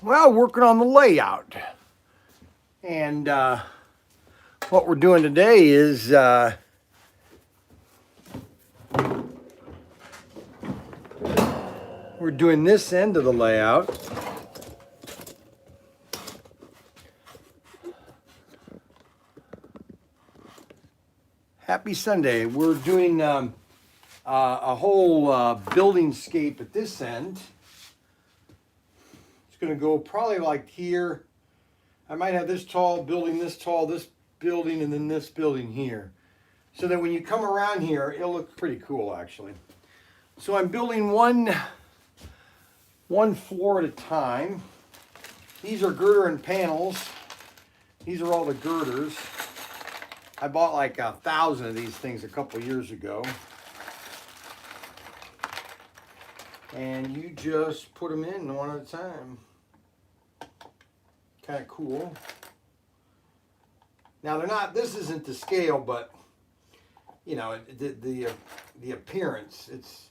Well, working on the layout. And what we're doing today is we're doing this end of the layout. Happy Sunday. We're doing a whole building scape at this end. It's going to go probably like here. I might have this tall, this building, and then this building here. So that when you come around here, it'll look pretty cool actually. So I'm building one floor at a time. These are girder and panels. These are all the girders. I bought like 1,000 of these things a couple years ago. And you just put them in one at a time. Kind of cool. Now they're not, this isn't to scale, but you know, the appearance, it's,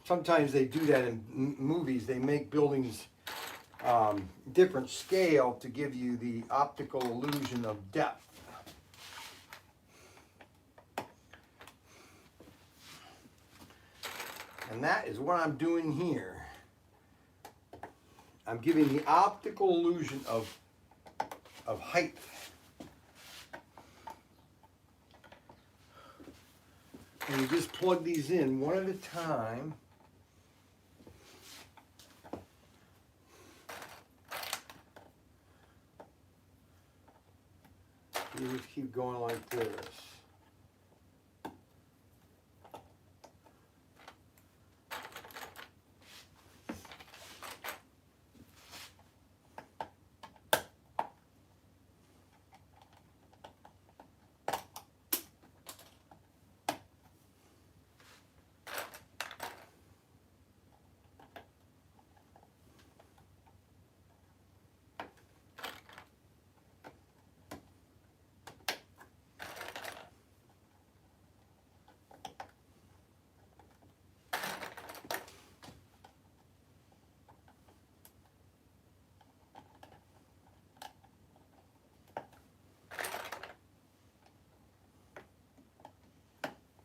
sometimes they do that in movies. They make buildings different scale to give you the optical illusion of depth. And that is what I'm doing here. I'm giving the optical illusion of height. And you just plug these in one at a time. You just keep going like this.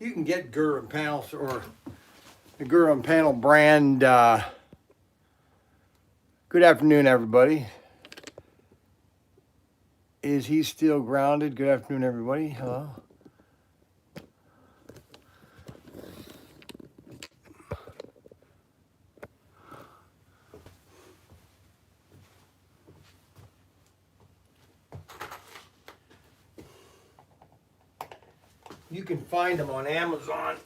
You can get girder and panels or the girder and panel brand. Good afternoon, everybody. Is he still grounded? Good afternoon, everybody. Hello. You can find them on Amazon.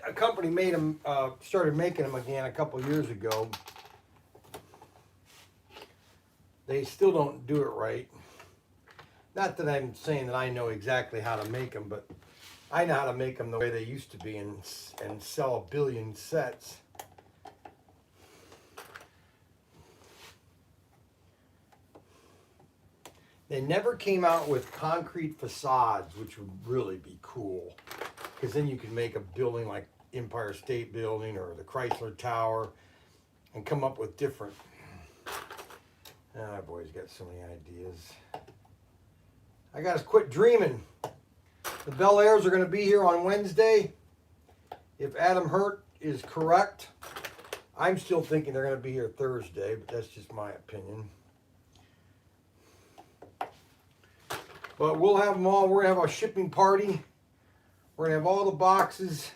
A company made them, started making them again a couple years ago. They still don't do it right. Not that I'm saying that I know exactly how to make them, but I know how to make them the way they used to be and sell 1 billion sets. They never came out with concrete facades, which would really be cool. Because then you can make a building like Empire State Building or the Chrysler Tower and come up with different... I've always got so many ideas. I got to quit dreaming. The Bel Airs are going to be here on Wednesday. If Adam Hurt is correct, I'm still thinking they're going to be here Thursday, but that's just my opinion. But we'll have them all. We're going to have a shipping party. We're going to have all the boxes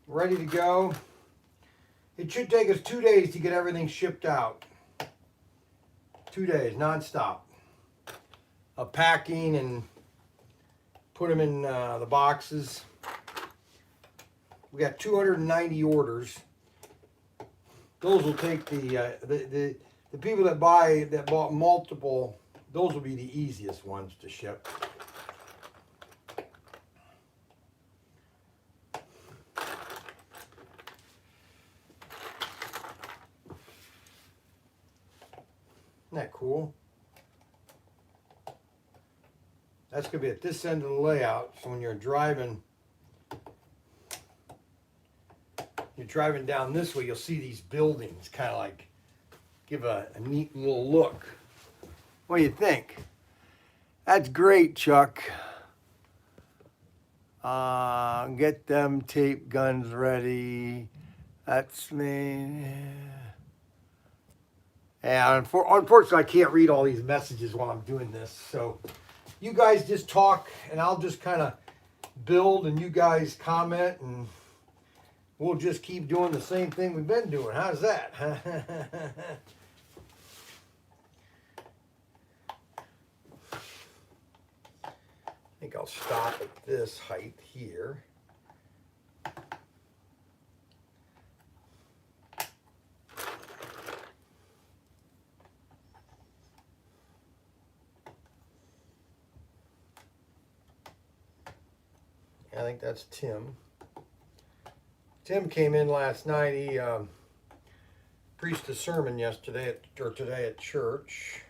ready to go. It should take us 2 days to get everything shipped out. 2 days, non-stop. Of packing and put them in the boxes. We got 290 orders. Those will take the people that bought multiple. Those will be the easiest ones to ship. Isn't that cool? That's going to be at this end of the layout. So when you're driving down this way, you'll see these buildings kind of like give a neat little look. What do you think? That's great, Chuck. Get them tape guns ready. That's me. And unfortunately, I can't read all these messages while I'm doing this. So you guys just talk, and I'll just kind of build, and you guys comment, and we'll just keep doing the same thing we've been doing. How's that? I think I'll stop at this height here. I think that's Tim. Tim came in last night. He preached a sermon today at church.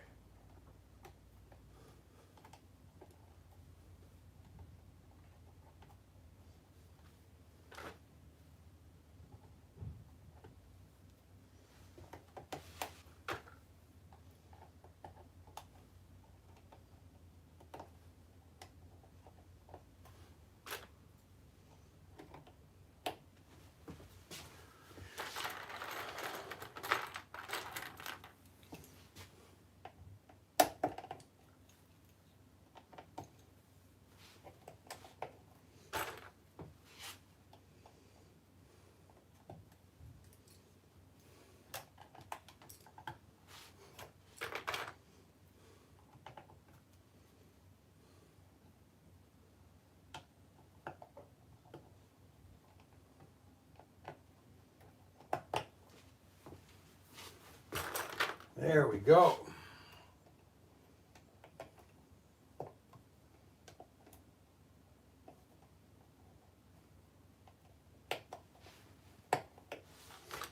There we go.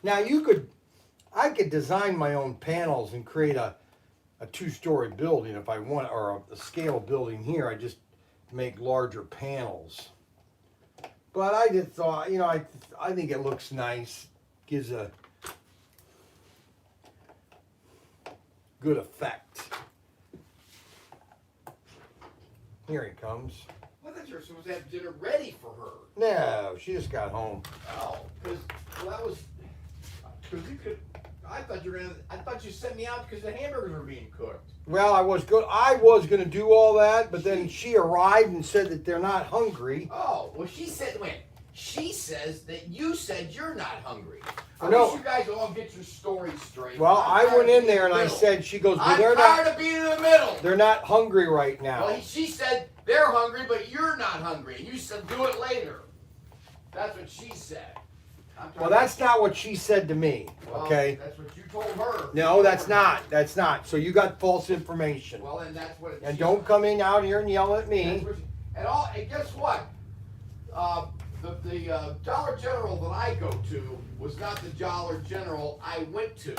Now I could design my own panels and create a two-story building if I want, or a scale building here. I just make larger panels. But I just thought, I think it looks nice, gives a good effect. Here he comes. I thought you were supposed to have dinner ready for her. No, she just got home. Oh, because you could. I thought you sent me out because the hamburgers were being cooked. Well, I was gonna do all that, but then she arrived and said that they're not hungry. Oh, well, she said, wait. She says that you said you're not hungry. I No. wish you guys all get your story straight. Well, I went in there and I said, she goes, well, I'm tired of being in the middle. They're not hungry right now. Well, she said they're hungry, but you're not hungry. And you said do it later. That's what she said. Well, that's not what she said to me, okay? Well, that's what you told her. No, that's not. That's not. So you got false information. Well, and that's what. And don't come in out here and yell at me. And guess what? The Dollar General that I go to was not the Dollar General I went to.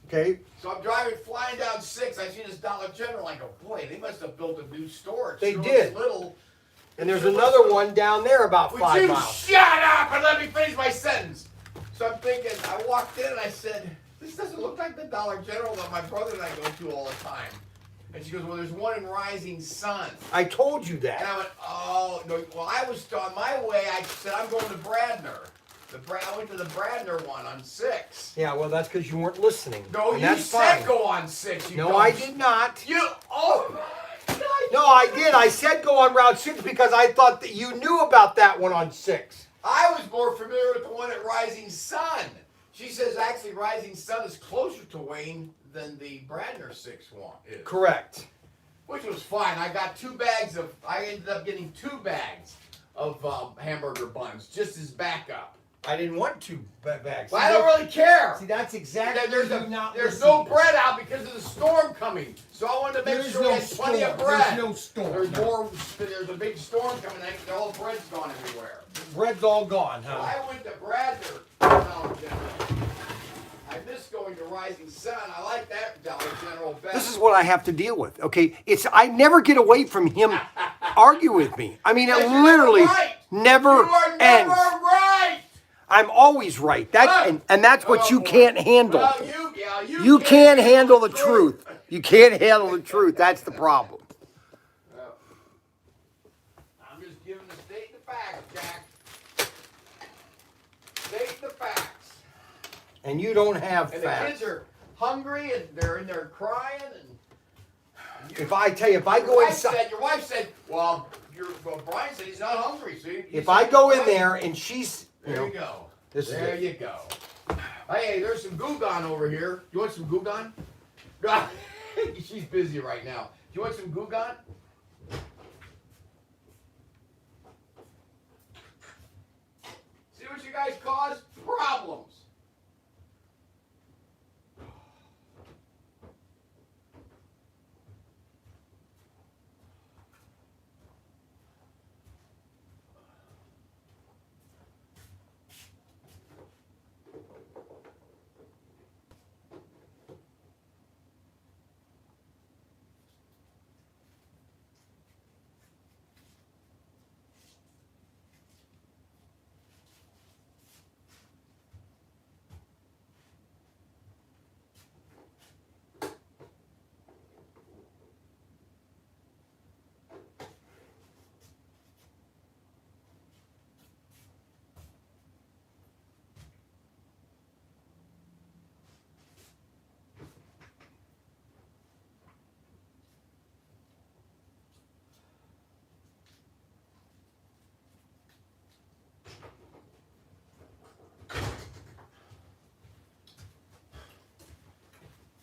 Okay. So I'm flying down 6. I see this Dollar General. I go, boy, they must have built a new store. They did. Little. And there's another one down there about 5 miles. Would you shut up and let me finish my sentence? So I'm thinking, I walked in and I said, this doesn't look like the Dollar General that my brother and I go to all the time. And she goes, well, there's one in Rising Sun. I told you that. And I went, oh, no. Well, I was on my way. I said, I'm going to Bradner. I went to the Bradner one on 6. Yeah, well, that's because you weren't listening. No, and you that's said fine. go on 6. No, I did not. Oh, my God. No, I did. I said go on Route 6 because I thought that you knew about that one on 6. I was more familiar with the one at Rising Sun. She says actually Rising Sun is closer to Wayne than the Bradner 6 one is. Correct. Which was fine. I ended up getting 2 bags of hamburger buns just as backup. I didn't want 2 bags. But I don't really care. See, that's exactly There's no bread out because of the storm coming. So I wanted to make sure we had plenty of bread. There's no storm. There's a big storm coming. All the bread's gone everywhere. Bread's all gone, huh? So I went to Bradner Dollar General. I miss going to Rising Sun. I like that Dollar General better. This is what I have to deal with. Okay, I never get away from him argue with me. I mean, it literally never You are never ends. right. I'm always right. And that's what you can't handle. Well, You can't handle the truth. You can't handle the truth. That's the problem. I'm just giving the state the facts, Jack. State the facts. And you don't have And facts. the kids are hungry and they're in there crying. And If I tell you, if I go inside, your wife said, well, Brian said he's not hungry. So if I go in there and she's, there you go. This there is you go. Hey, there's some Gugan over here. You want some Gugan? She's busy right now. Do you want some Gugan? See what you guys cause? Problems.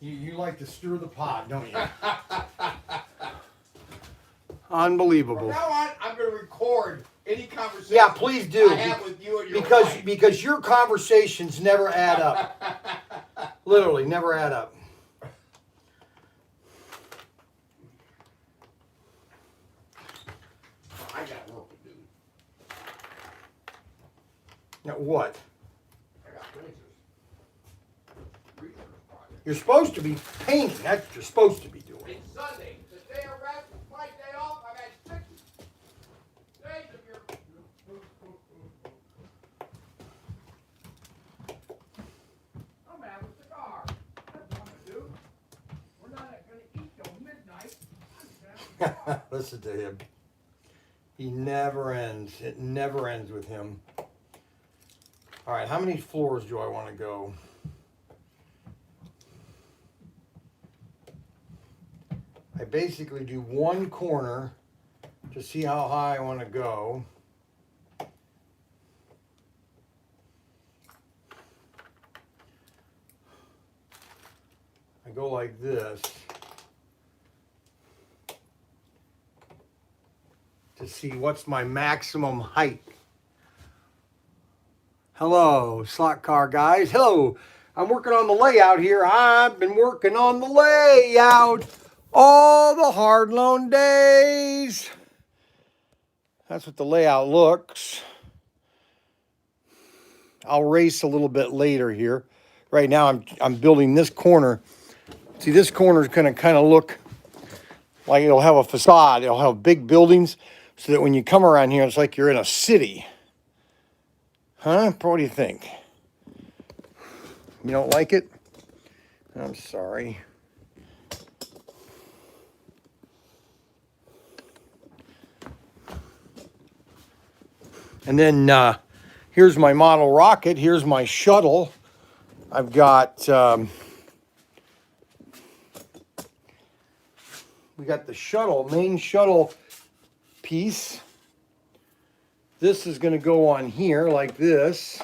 You like to stir the pot, don't you? Unbelievable. From now on, I'm going to record any conversation. Yeah, please do. I have with you and your wife. Because your conversations never add up. Literally, never add up. I got work to do. Now, what? I got razors. You're supposed to be painting. That's what you're supposed to be doing. It's Sunday. It's the day of rest. It's my day off. I've had 6 days of your... I'm gonna have a cigar. That's what I'm gonna do. We're not gonna eat till midnight. I'm just gonna have a cigar. Listen to him. He never ends. It never ends with him. All right, how many floors do I want to go? I basically do one corner to see how high I want to go. I go like this to see what's my maximum height. Hello, slot car guys. Hello. I'm working on the layout here. I've been working on the layout all the hard loan days. That's what the layout looks. I'll race a little bit later here. Right now I'm building this corner. See, this corner is going to kind of look like it'll have a facade. It'll have big buildings so that when you come around here, it's like you're in a city. Huh? What do you think? You don't like it? I'm sorry. And then here's my model rocket. Here's my shuttle. I've got, we got the shuttle, main shuttle piece. This is going to go on here like this.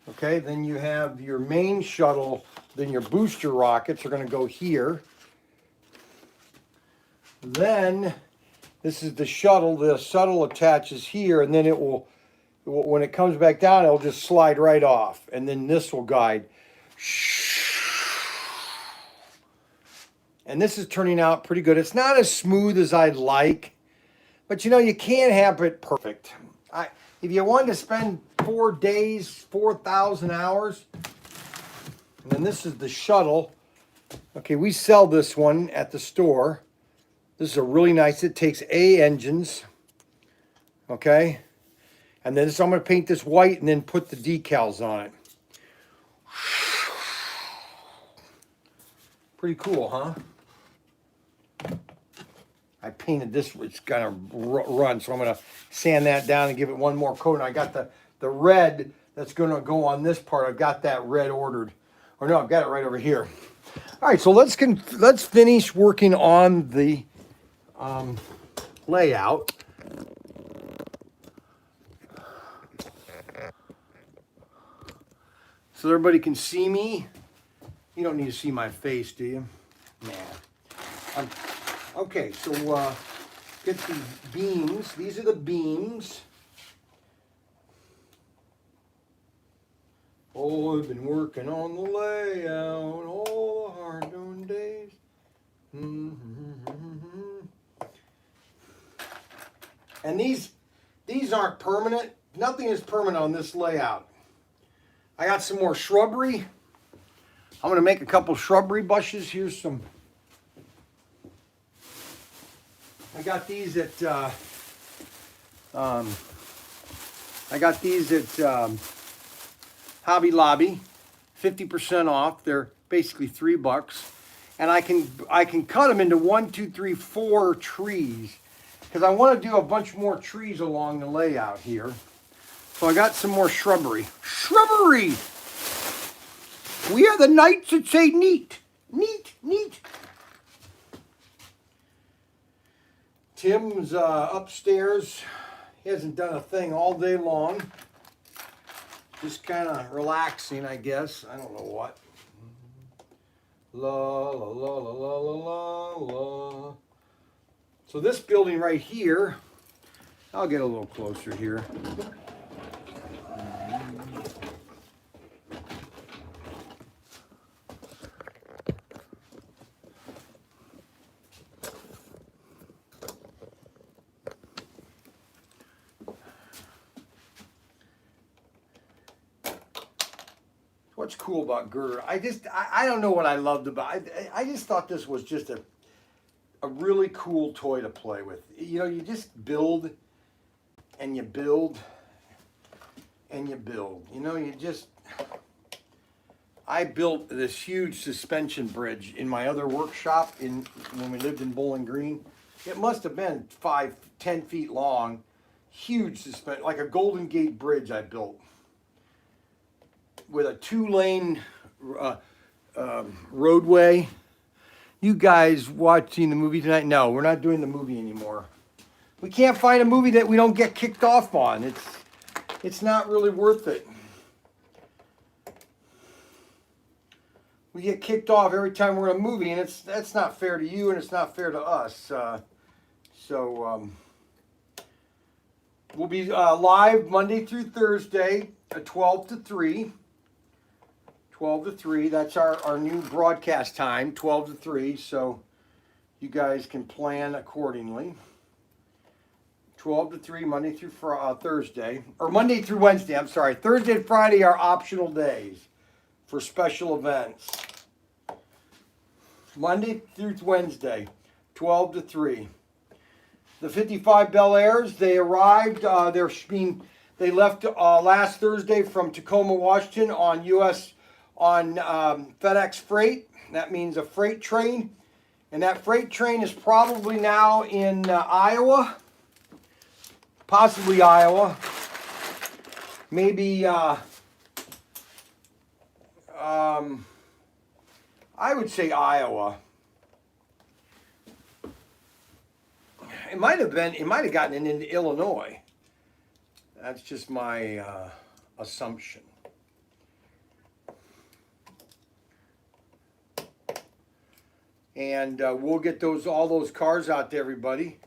Okay, then you have your main shuttle, then your booster rockets are going to go here. Then this is the shuttle. The shuttle attaches here, and then it will, when it comes back down, it'll just slide right off. And then this will guide. And this is turning out pretty good. It's not as smooth as I'd like, but you know, you can't have it perfect. If you wanted to spend 4 days, 4,000 hours, and then this is the shuttle. Okay, we sell this one at the store. This is a really nice, it takes A engines, okay? And then so I'm going to paint this white and then put the decals on it. Pretty cool, huh? I painted this, it's gonna run, so I'm gonna sand that down and give it one more coat. And I got the red that's gonna go on this part. I've got that red ordered. Or no, I've got it right over here. All right, so let's finish working on the layout. So everybody can see me. You don't need to see my face, do you? Nah. Okay, so get the beams. These are the beams. Oh, I've been working on the layout all the hard-earned days. And these aren't permanent. Nothing is permanent on this layout. I got some more shrubbery. I'm going to make a couple shrubbery bushes. Here's some. I got these at Hobby Lobby, 50% off. They're basically $3, and I can cut them into 1, 2, 3, 4 trees because I want to do a bunch more trees along the layout here. So I got some more shrubbery. Shrubbery. We are the knights that say neat, neat, neat. Tim's upstairs. He hasn't done a thing all day long. Just kind of relaxing, I guess. I don't know what. La, la, la, la, la, la, la. So this building right here, I'll get a little closer here. What's cool about girder? I don't know what I loved about it. I just thought this was just a really cool toy to play with. You know, you just build and you build and you build. You know, I built this huge suspension bridge in my other workshop when we lived in Bowling Green. It must have been 5-10 feet long. Huge suspension, like a Golden Gate Bridge I built. With a 2-lane roadway. You guys watching the movie tonight? No, we're not doing the movie anymore. We can't find a movie that we don't get kicked off on. It's not really worth it. We get kicked off every time we're in a movie, and that's not fair to you, and it's not fair to us. We'll be live Monday through Thursday at 12 to 3. 12 to 3, that's our new broadcast time, 12 to 3, so you guys can plan accordingly. 12 to 3, Monday through Thursday, or Monday through Wednesday, I'm sorry. Thursday and Friday are optional days for special events. Monday through Wednesday, 12 to 3. The 55 Bel Airs, they arrived, they left last Thursday from Tacoma, Washington on FedEx Freight. That means a freight train. And that freight train is probably now in Iowa. Possibly Iowa. Maybe, I would say Iowa. It might have gotten into Illinois. That's just my assumption. And we'll get all those cars out to everybody.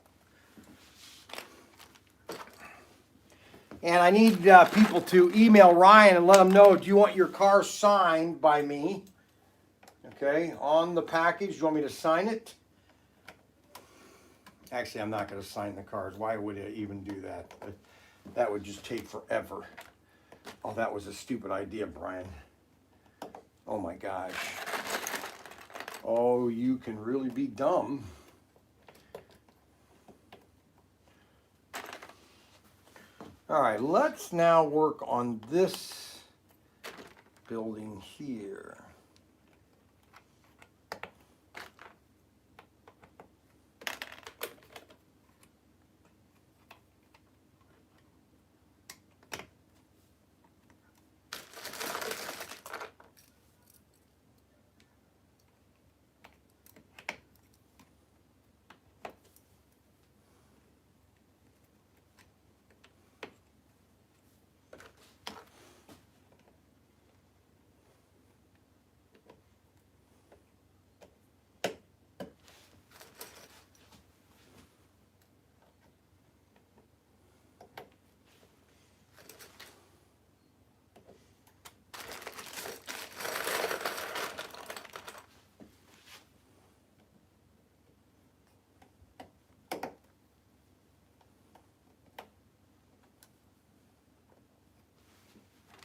And I need people to email Ryan and let him know, do you want your car signed by me? Okay, on the package, do you want me to sign it? Actually, I'm not going to sign the cars. Why would I even do that? That would just take forever. Oh, that was a stupid idea, Brian. Oh my gosh. Oh, you can really be dumb. All right, let's now work on this building here.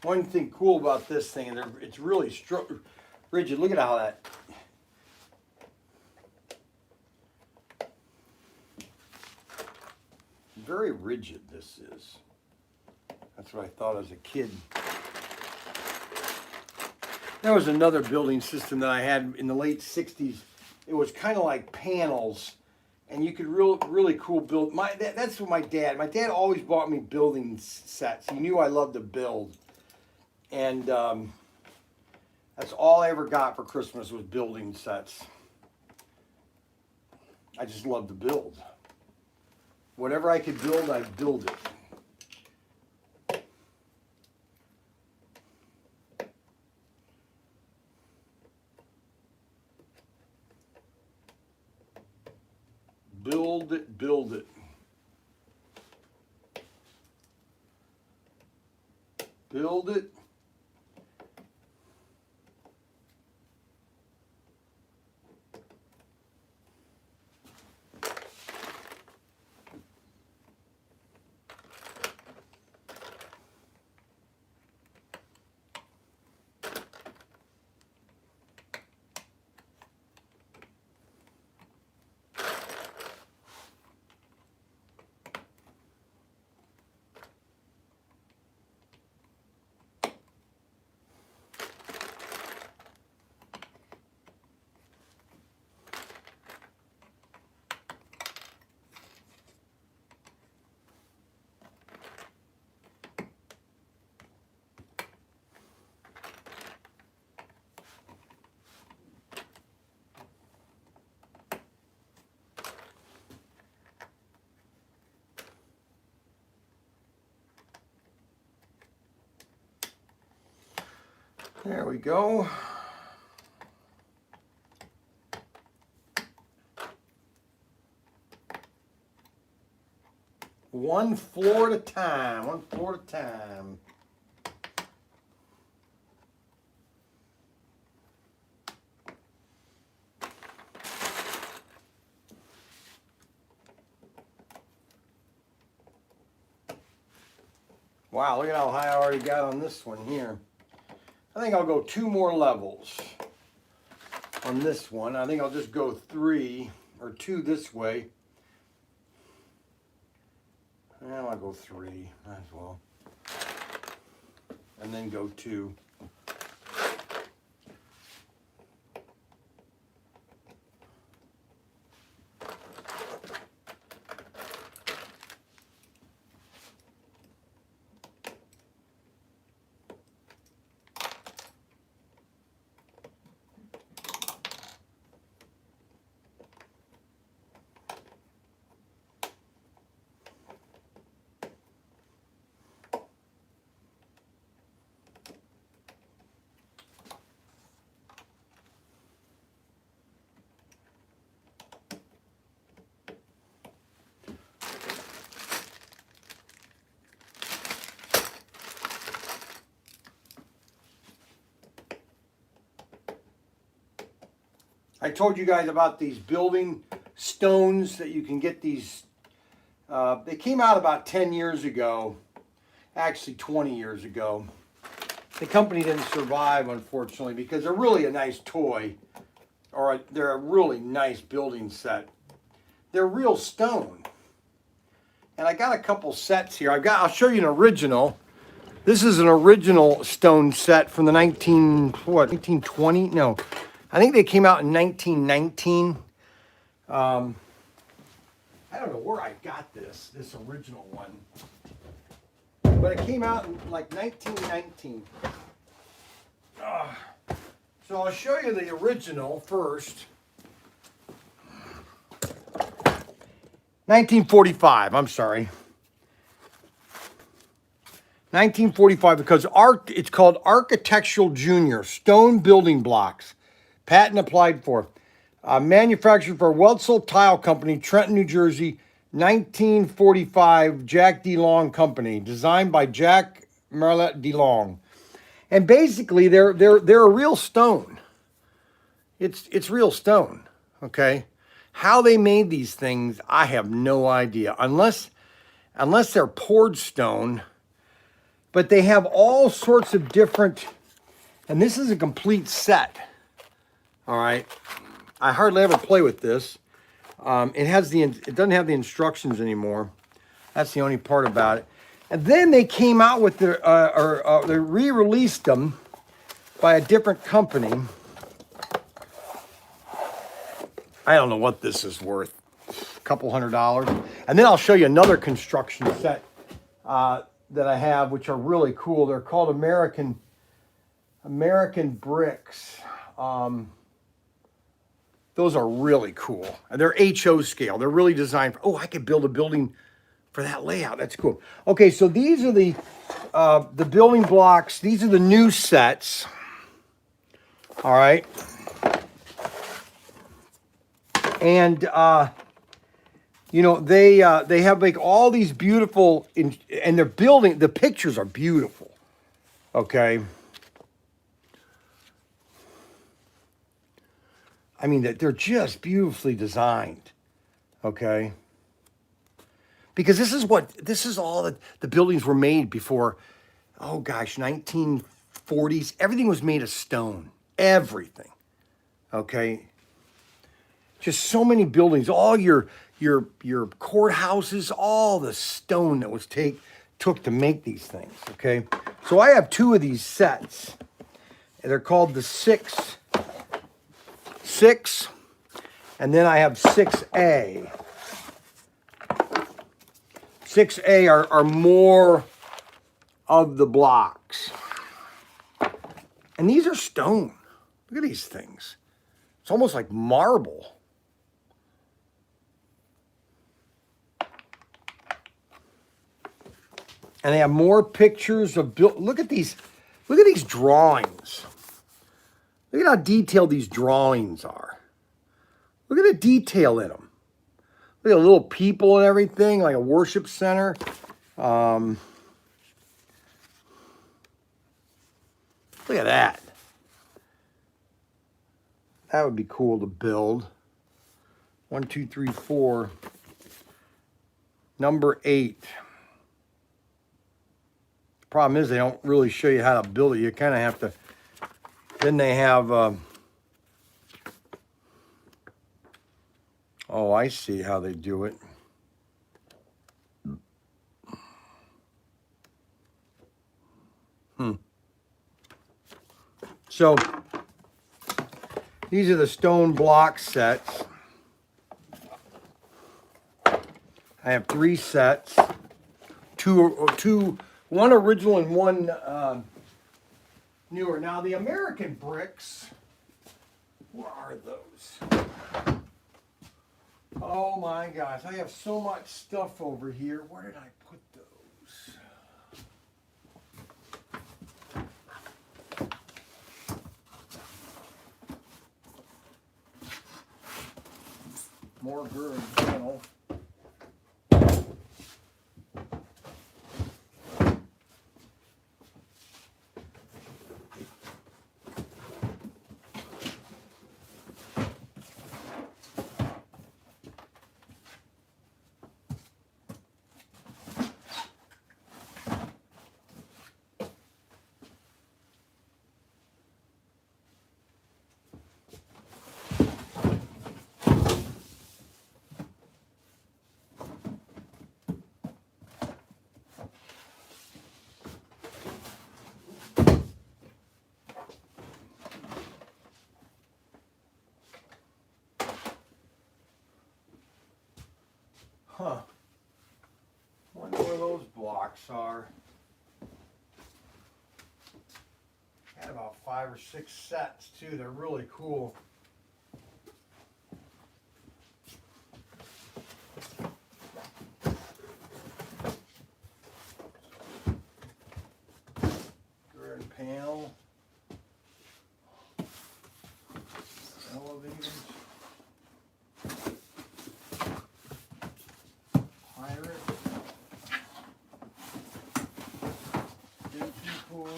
One thing cool about this thing, and it's really rigid. Look at how that. Very rigid this is. That's what I thought as a kid. There was another building system that I had in the late 60s. It was kind of like panels, and you could really cool build. That's what my dad always bought me building sets. He knew I loved to build. And that's all I ever got for Christmas was building sets. I just love to build. Whatever I could build, I'd build it. Build it, build it. Build it. There we go. One floor at a time, one floor at a time. Wow, look at how high I already got on this one here. I think I'll go 2 more levels on this one. I think I'll just go 3 or 2 this way. Now I'll go 3, might as well. And then go 2. I told you guys about these building stones that you can get these. They came out about 10 years ago, actually 20 years ago. The company didn't survive, unfortunately, because they're really a nice toy, or they're a really nice building set. They're real stone. And I got a couple sets here. I'll show you an original. This is an original stone set from the 1920? No, I think they came out in 1919. I don't know where I got this original one. But it came out in like 1919. So I'll show you the original first. 1945, I'm sorry. 1945, because it's called Architectural Junior, stone building blocks. Patent applied for. Manufactured for Wetzel Tile Company, Trenton, New Jersey, 1945, Jack DeLong Company. Designed by Jack Marlette DeLong. And basically, they're a real stone. It's real stone, okay? How they made these things, I have no idea. Unless they're poured stone. But they have all sorts of different, and this is a complete set. All right. I hardly ever play with this. It doesn't have the instructions anymore. That's the only part about it. And then they came out with they re-released them by a different company. I don't know what this is worth. A couple $100. And then I'll show you another construction set that I have, which are really cool. They're called American bricks. Those are really cool. And they're HO scale. They're really designed for, I could build a building for that layout. That's cool. Okay, so these are the building blocks. These are the new sets. All right. And they have like all these beautiful, and they're building, the pictures are beautiful. Okay. I mean, they're just beautifully designed. Okay. Because this is all the buildings were made before, 1940s. Everything was made of stone. Everything. Okay. Just so many buildings, all your courthouses, all the stone that was took to make these things, okay? So I have two of these sets. They're called the 6, and then I have 6A. 6A are more of the blocks. And these are stone. Look at these things. It's almost like marble. And they have more pictures of look at these drawings. Look at how detailed these drawings are. Look at the detail in them. Look at little people and everything, like a worship center. Look at that. That would be cool to build. 1, 2, 3, 4. Number 8. Problem is they don't really show you how to build it. You kind of have to. Then they have. I see how they do it. So these are the stone block sets. I have 3 sets. One original and one newer. Now the American bricks, where are those? Oh my gosh, I have so much stuff over here. Where did I put those? More brewing channel. blocks are. Had about 5 or 6 sets too. They're really cool. Girder panel. Elevators. Pirate. Safety cords.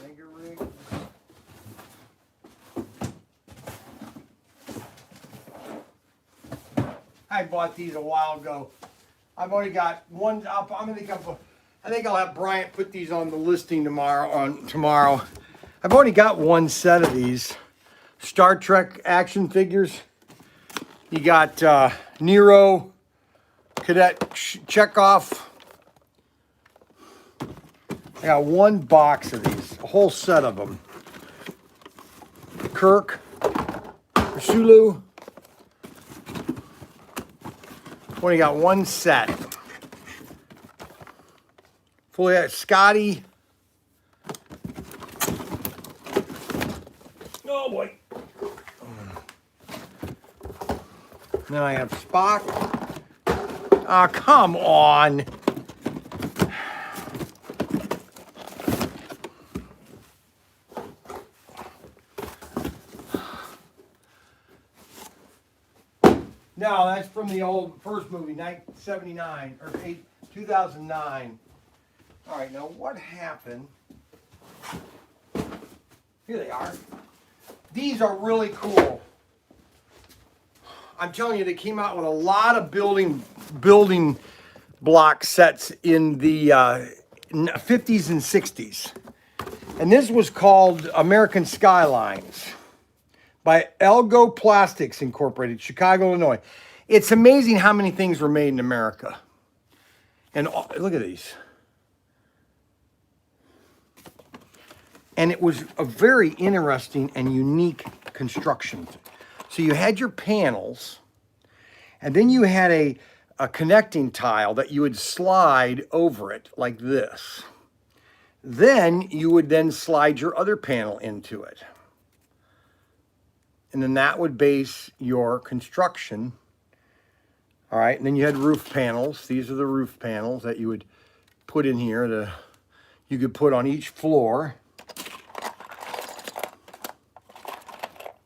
Mega rig. I bought these a while ago. I've already got one. I think I'll have Bryant put these on the listing tomorrow. I've already got one set of these Star Trek action figures. You got Nero, Cadet Chekhov. I got one box of these, a whole set of them. Kirk, Sulu. Only got one set. Fully Scotty. Oh boy. Then I have Spock. Ah, come on. No, that's from the old first movie, 1979 or 2009. All right, now what happened? Here they are. These are really cool. I'm telling you, they came out with a lot of building block sets in the 50s and 60s. And this was called American Skylines by Elgo Plastics Incorporated, Chicago, Illinois. It's amazing how many things were made in America. And look at these. And it was a very interesting and unique construction. So you had your panels, and then you had a connecting tile that you would slide over it like this. Then you would then slide your other panel into it. And then that would base your construction. All right, and then you had roof panels. These are the roof panels that you would put in here. You could put on each floor.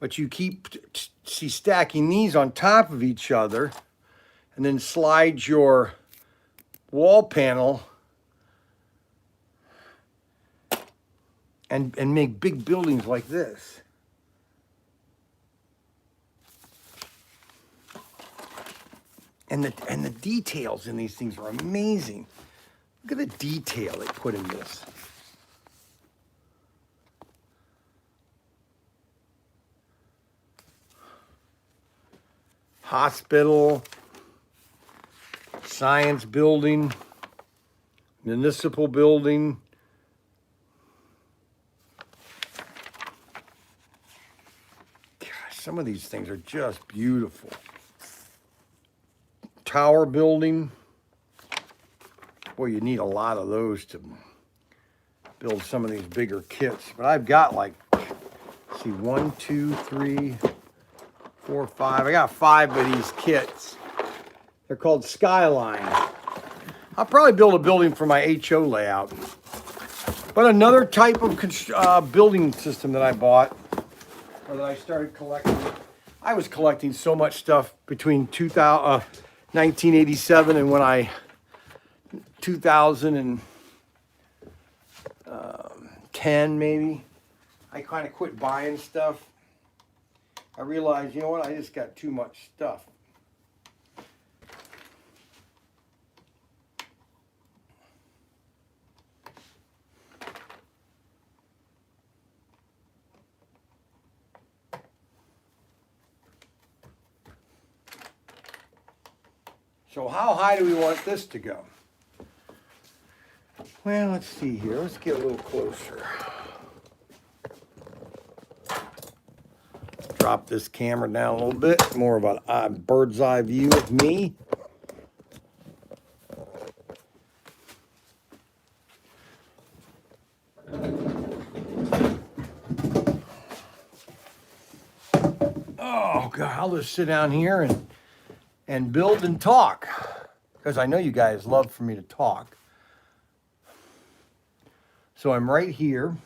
But you keep stacking these on top of each other and then slide your wall panel and make big buildings like this. And the details in these things are amazing. Look at the detail they put in this. Hospital, science building, municipal building. Gosh, some of these things are just beautiful. Tower building. Boy, you need a lot of those to build some of these bigger kits. But I've got like, let's see, 1, 2, 3, 4, 5. I got 5 of these kits. They're called Skyline. I'll probably build a building for my HO layout. But another type of building system that I bought, or that I started collecting. I was collecting so much stuff between 1987 and 2010 maybe. I kind of quit buying stuff. I realized, you know what, I just got too much stuff. So how high do we want this to go? Well, let's see here. Let's get a little closer. drop this camera down a little bit. More of a bird's eye view of me. Oh, God, I'll just sit down here and build and talk. Because I know you guys love for me to talk. So I'm right here.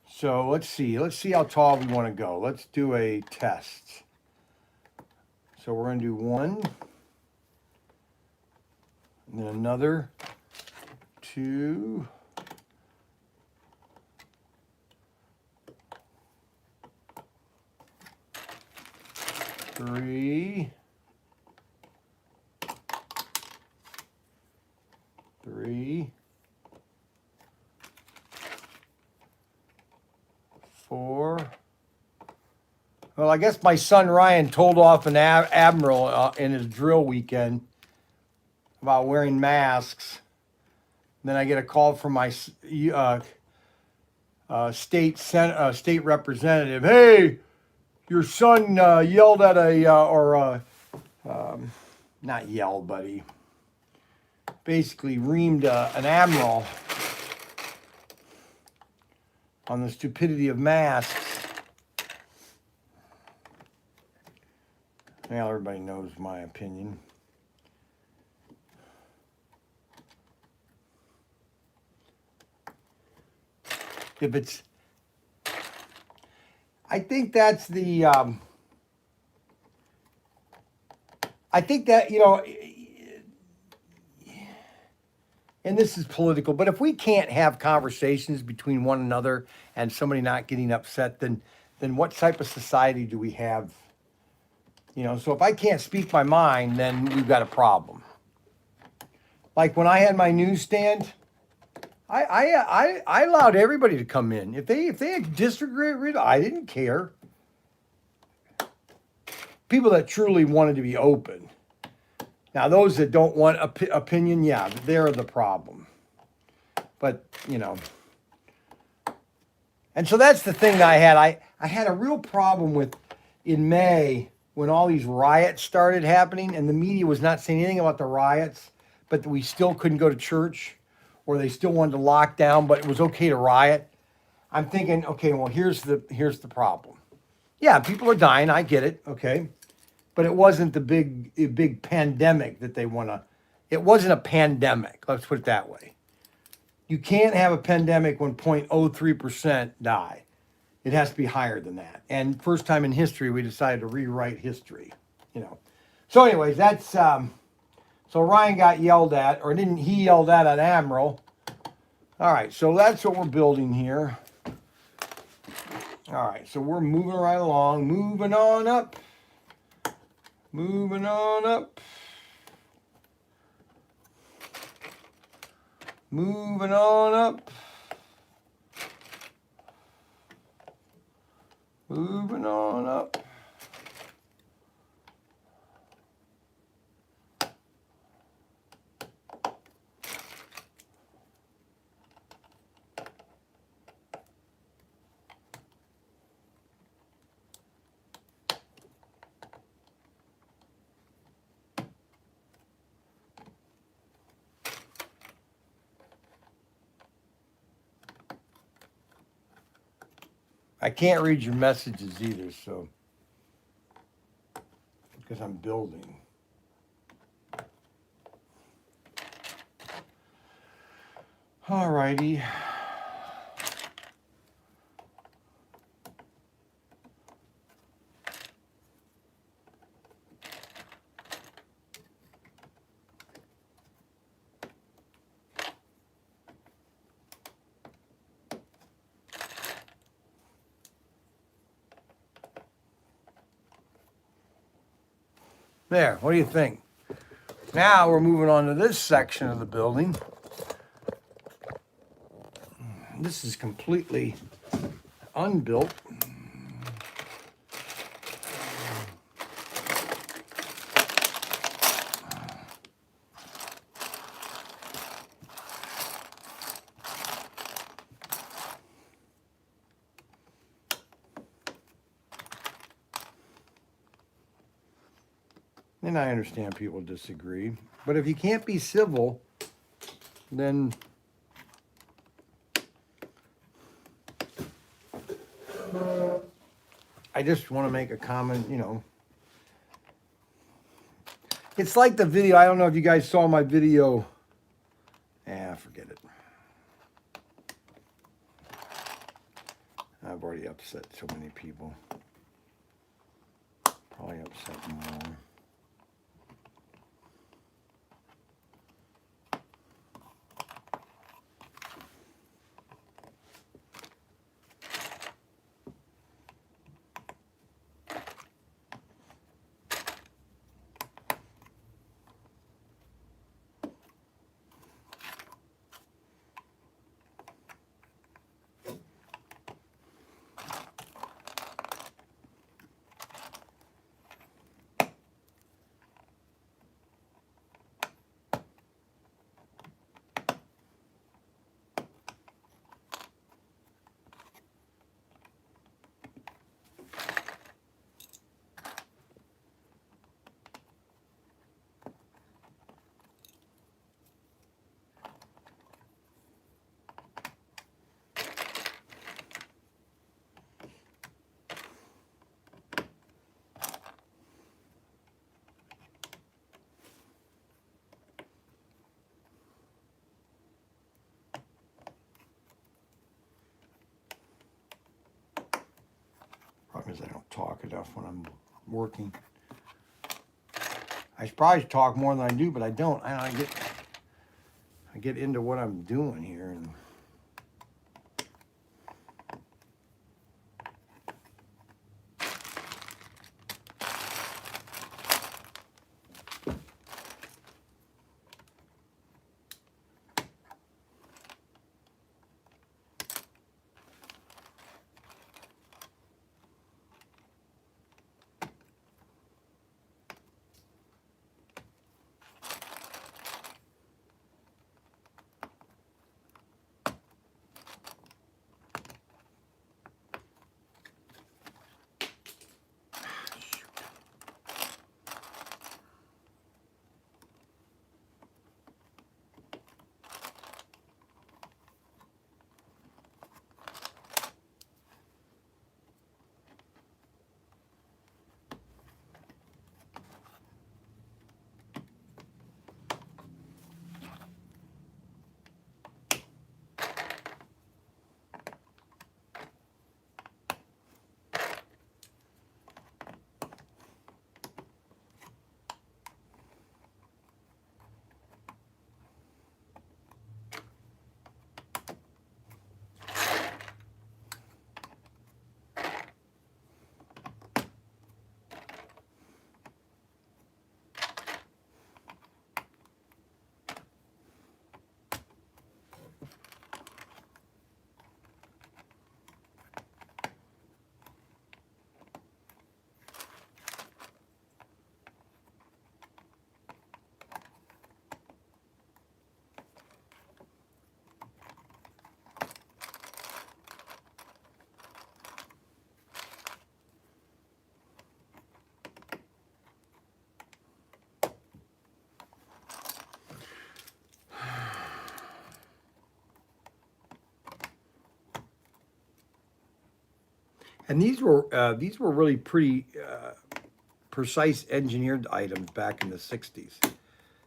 So let's see how tall we want to go. Let's do a test. So we're going to do one, and then another, 2, 3, 4. Well, I guess my son Ryan told off an admiral in his drill weekend about wearing masks. Then I get a call from my state representative. Hey, your son yelled at not yelled, but he basically reamed an admiral on the stupidity of masks. Well, everybody knows my opinion. If it's, I think that's the, I think that, you know, and this is political, but if we can't have conversations between one another and somebody not getting upset, then what type of society do we have? You know, so if I can't speak my mind, then we've got a problem. Like when I had my newsstand, I allowed everybody to come in. If they disagreed, I didn't care. People that truly wanted to be open. Now, those that don't want opinion, yeah, they're the problem. But, you know. And so that's the thing that I had. I had a real problem with, in May, when all these riots started happening, and the media was not saying anything about the riots, but we still couldn't go to church, or they still wanted to lock down, but it was okay to riot. I'm thinking, okay, well, here's the problem. Yeah, people are dying, I get it, okay. But it wasn't the big pandemic that they want to. It wasn't a pandemic. Let's put it that way. You can't have a pandemic when 0.03% die. It has to be higher than that. And first time in history, we decided to rewrite history. You know. So, anyways, that's so Ryan got yelled at, or didn't he yelled at an admiral? All right, so that's what we're building here. All right, so we're moving right along, moving on up. Moving on up. Moving on up. Moving on up. I can't read your messages either, so, because I'm building. All righty. There, what do you think? Now we're moving on to this section of the building. This is completely unbuilt. And I understand people disagree. But if you can't be civil, then I just want to make a comment, you know. It's like the video, I don't know if you guys saw my video. Forget it. I've already upset so many people. Probably upset more. Problem is I don't talk enough when I'm working. I probably talk more than I do, but I don't. I get into what I'm doing here, and these were really pretty precise engineered items back in the 60s.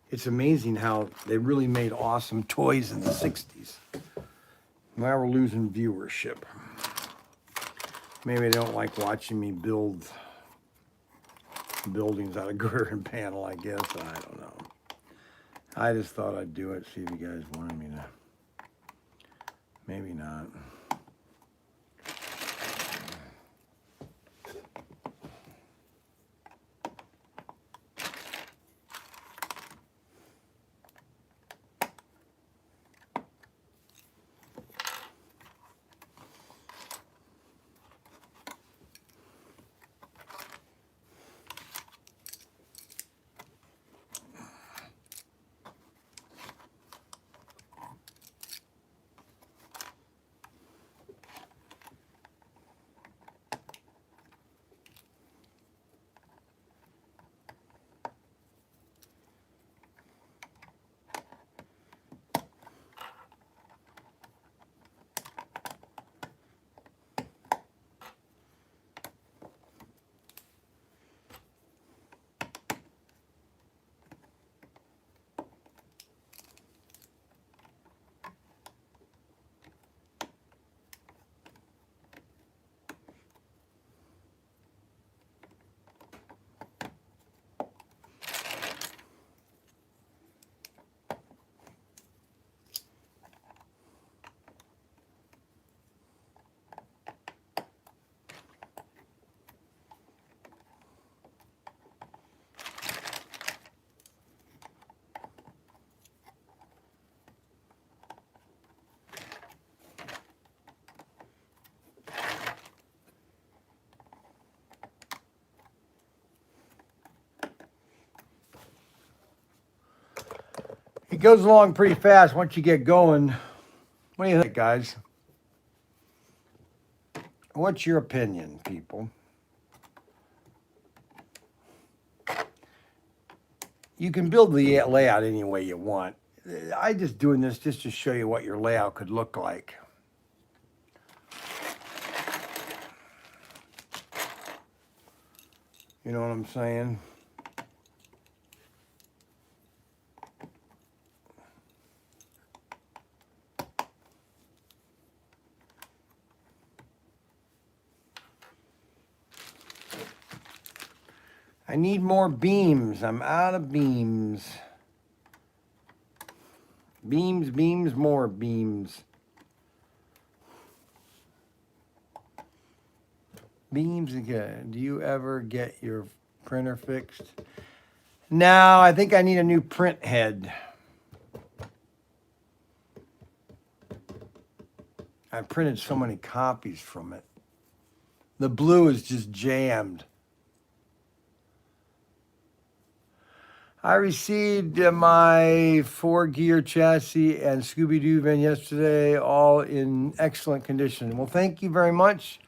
It's amazing how they really made awesome toys in the 60s. Now we're losing viewership. Maybe they don't like watching me build buildings out of girder and panel, I guess. I don't know. I just thought I'd do it, see if you guys wanted me to. Maybe not. goes along pretty fast once you get going. What do you think, guys? What's your opinion, people? You can build the layout any way you want. I'm just doing this just to show you what your layout could look like. You know what I'm saying? I need more beams. I'm out of beams. Beams, beams, more beams. Beams again. Do you ever get your printer fixed? No, I think I need a new print head. I printed so many copies from it. The blue is just jammed. I received my 4-gear chassis and Scooby-Doo van yesterday, all in excellent condition. Well, thank you very much.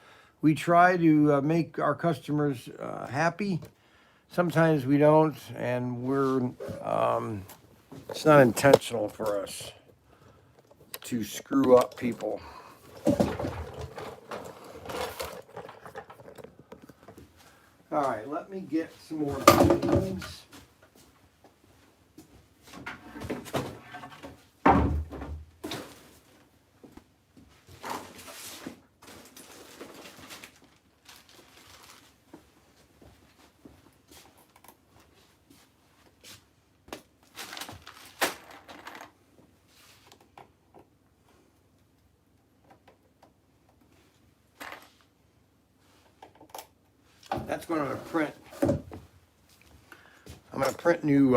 We try to make our customers happy. Sometimes we don't, and we're it's not intentional for us to screw up people. All right, let me get some more beans. That's what I'm going to print. I'm going to print new,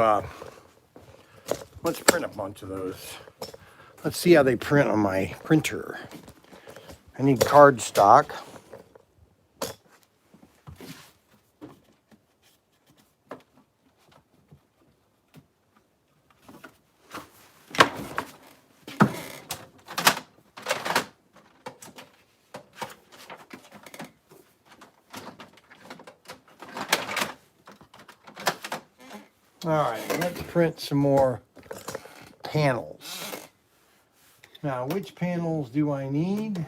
let's print a bunch of those. Let's see how they print on my printer. I need cardstock. All right, let's print some more panels. Now, which panels do I need?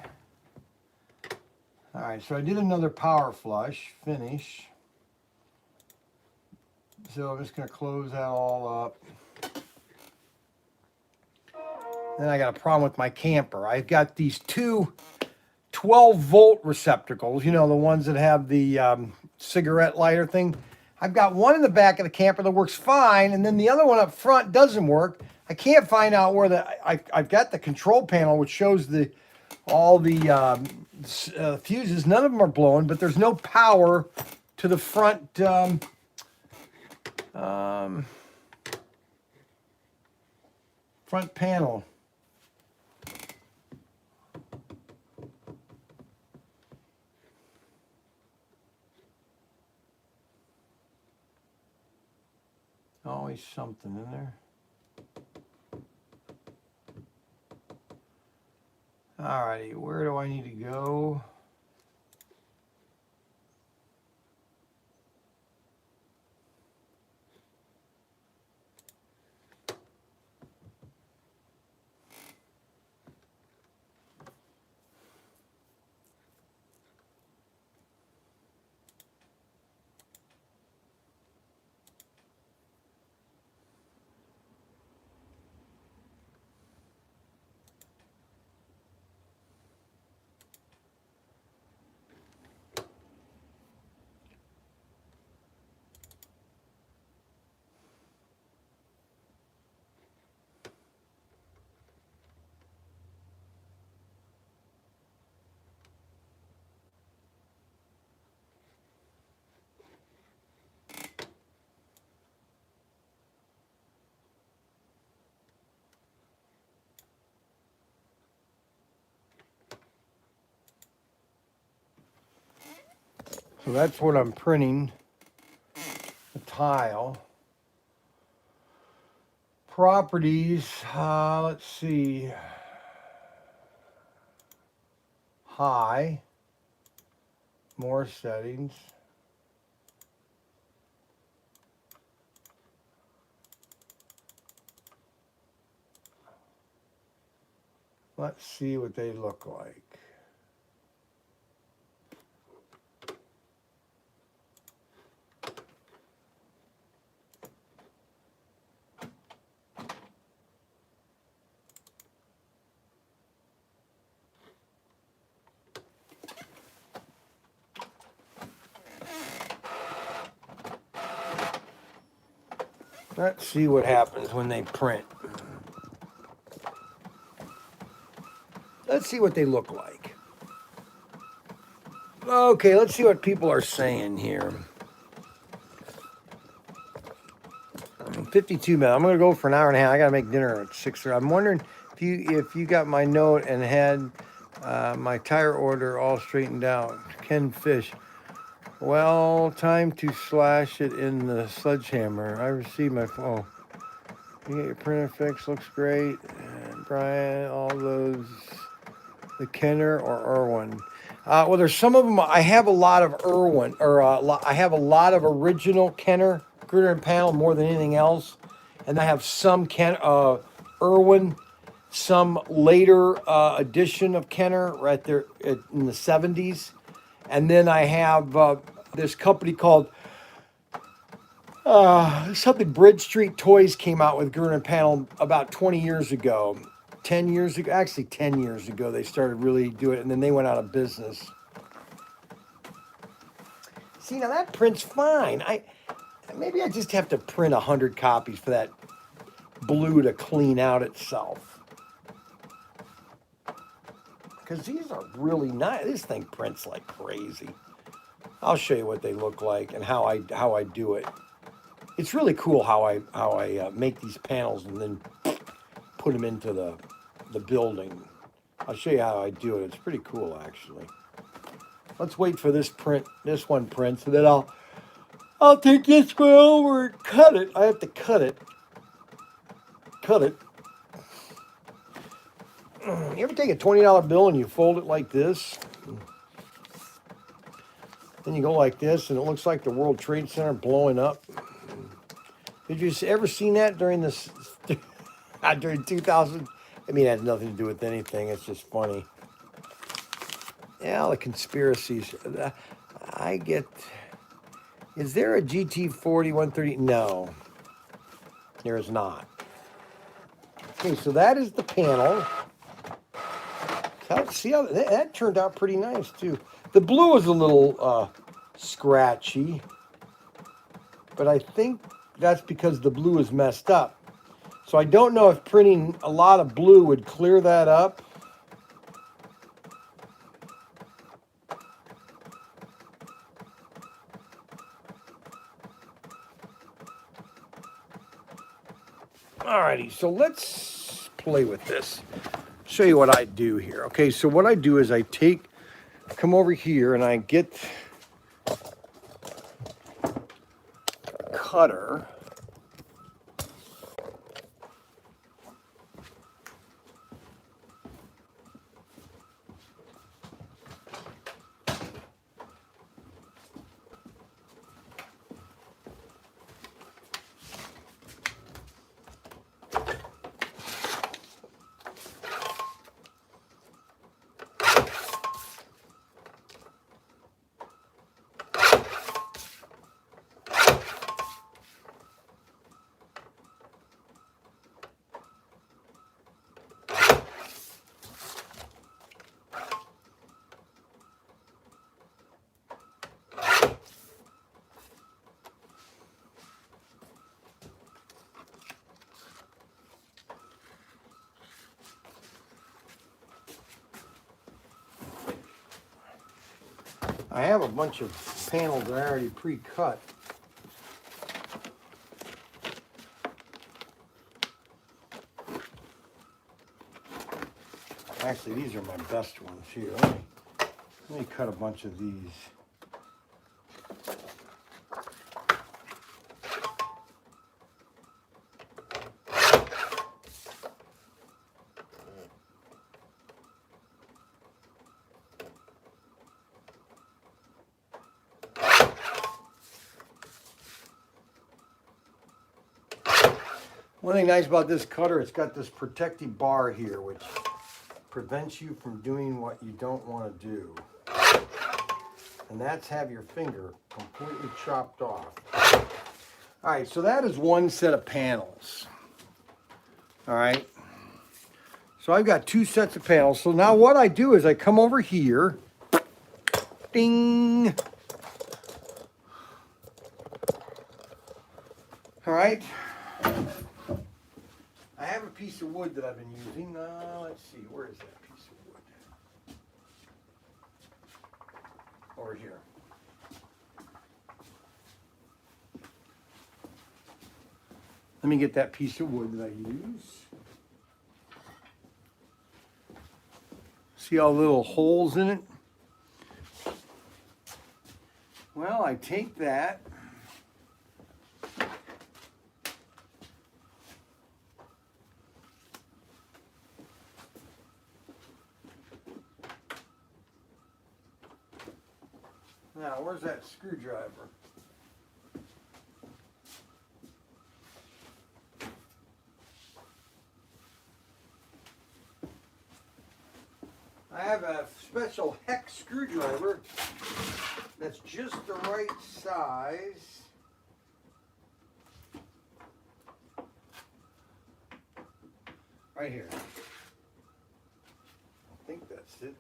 All right, so I did another power flush finish. So I'm just going to close that all up. Then I got a problem with my camper. I've got these two 12-volt receptacles, you know, the ones that have the cigarette lighter thing. I've got one in the back of the camper that works fine, and then the other one up front doesn't work. I can't find out where I've got the control panel, which shows all the fuses. None of them are blowing, but there's no power to the front front panel. Always something in there. Alrighty, where do I need to go? So that's what I'm printing, the tile. Properties, let's see. High, more settings. Let's see what they look like. Let's see what happens when they print. Let's see what they look like. Okay, let's see what people are saying here. 52 minutes. I'm gonna go for an hour and a half. I gotta make dinner at 6:30. I'm wondering if you got my note and had my tire order all straightened out. Ken Fish. Well, time to slash it in the sledgehammer. I received my phone. You get your printer fixed. Looks great. And Brian, all those. The Kenner or Irwin? Well, there's some of them. I have a lot of Irwin, or I have a lot of original Kenner girder and panel more than anything else, and I have some Irwin, some later edition of Kenner right there in the 70s, and then I have this company called something Bridge Street Toys came out with girder and panel about 20 years ago. 10 years ago, actually 10 years ago, they started really doing it, and then they went out of business. See, now that prints fine. Maybe I just have to print 100 copies for that blue to clean out itself. Because these are really nice. This thing prints like crazy. I'll show you what they look like and how I do it. It's really cool how I make these panels and then put them into the building. I'll show you how I do it. It's pretty cool, actually. Let's wait for this one prints, and then I'll take this one over and cut it. I have to cut it. You ever take a $20 bill and you fold it like this? Then you go like this, and it looks like the World Trade Center blowing up. Did you ever seen that during 2000? I mean, it has nothing to do with anything. It's just funny. Yeah, the conspiracies. Is there a GT40 130? No, there is not. Okay, so that is the panel. See how that turned out pretty nice, too. The blue is a little scratchy, but I think that's because the blue is messed up. So I don't know if printing a lot of blue would clear that up. Alrighty, so let's play with this. Show you what I do here. Okay, so what I do is I come over here and I get a cutter. I have a bunch of panels that I already pre-cut. Actually, these are my best ones here. Let me cut a bunch of these. One thing nice about this cutter, it's got this protective bar here, which prevents you from doing what you don't want to do. And that's have your finger completely chopped off. All right, so that is one set of panels. All right. So I've got 2 sets of panels. So now what I do is I come over here. Ding. All right. I have a piece of wood that I've been using. Let's see, where is that piece of wood? Over here. Let me get that piece of wood that I use. See all the little holes in it? Well, I take that. Now, where's that screwdriver? I have a special hex screwdriver that's just the right size. Right here. I think that's it.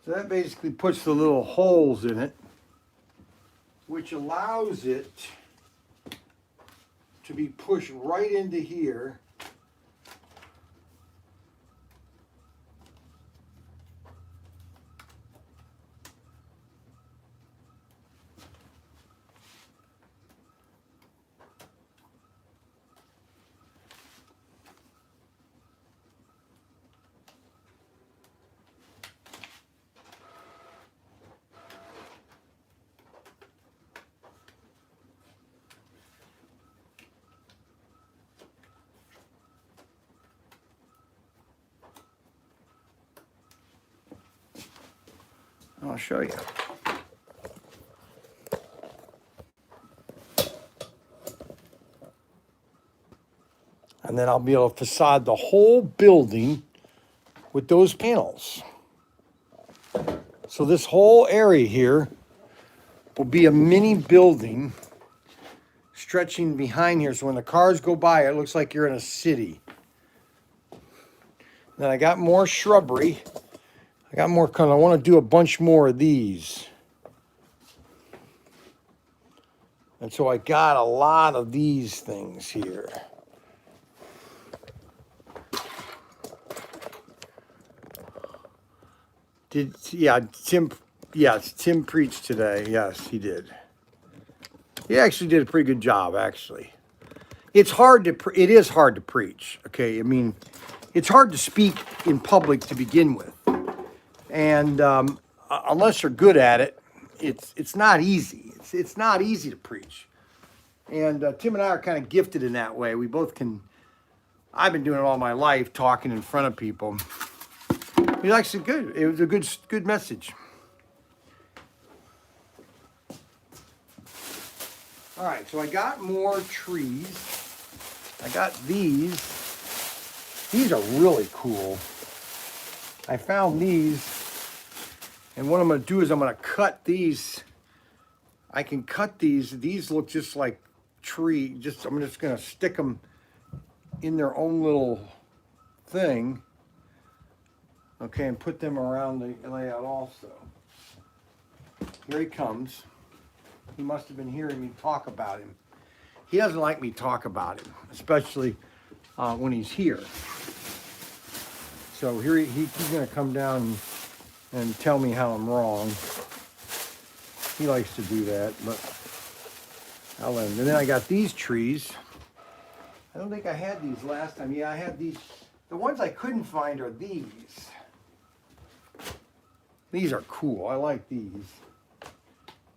So that basically puts the little holes in it, which allows it to be pushed right into here. I'll show you. And then I'll be able to facade the whole building with those panels. So this whole area here will be a mini building stretching behind here. So when the cars go by, it looks like you're in a city. Then I got more shrubbery. I got more, because I want to do a bunch more of these. And so I got a lot of these things here. Tim preached today. Yes, he did. He actually did a pretty good job, actually. It is hard to preach, okay? I mean, it's hard to speak in public to begin with. And unless you're good at it, it's not easy. It's not easy to preach. And Tim and I are kind of gifted in that way. We both can. I've been doing it all my life, talking in front of people. It was actually good. It was a good message. All right, so I got more trees. I got these. These are really cool. I found these, and what I'm going to do is I'm going to cut these. I can cut these. These look just like tree. I'm just going to stick them in their own little thing. Okay, and put them around the layout also. Here he comes. He must have been hearing me talk about him. He doesn't like me talk about him, especially when he's here. So here he's going to come down and tell me how I'm wrong. He likes to do that, but I'll end. And then I got these trees. I don't think I had these last time. Yeah, I had these The ones I couldn't find are these. These are cool. I like these.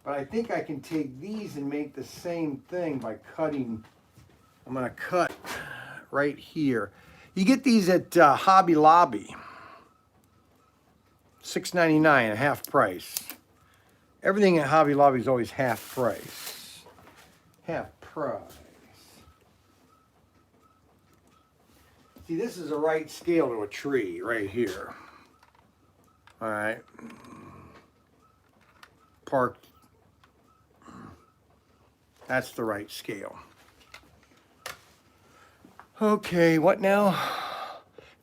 But I think I can take these and make the same thing by cutting. I'm going to cut right here. You get these at Hobby Lobby. $6.99, half price. Everything at Hobby Lobby is always half price. Half price. See, this is the right scale to a tree right here. All right. Parked. That's the right scale. Okay, what now?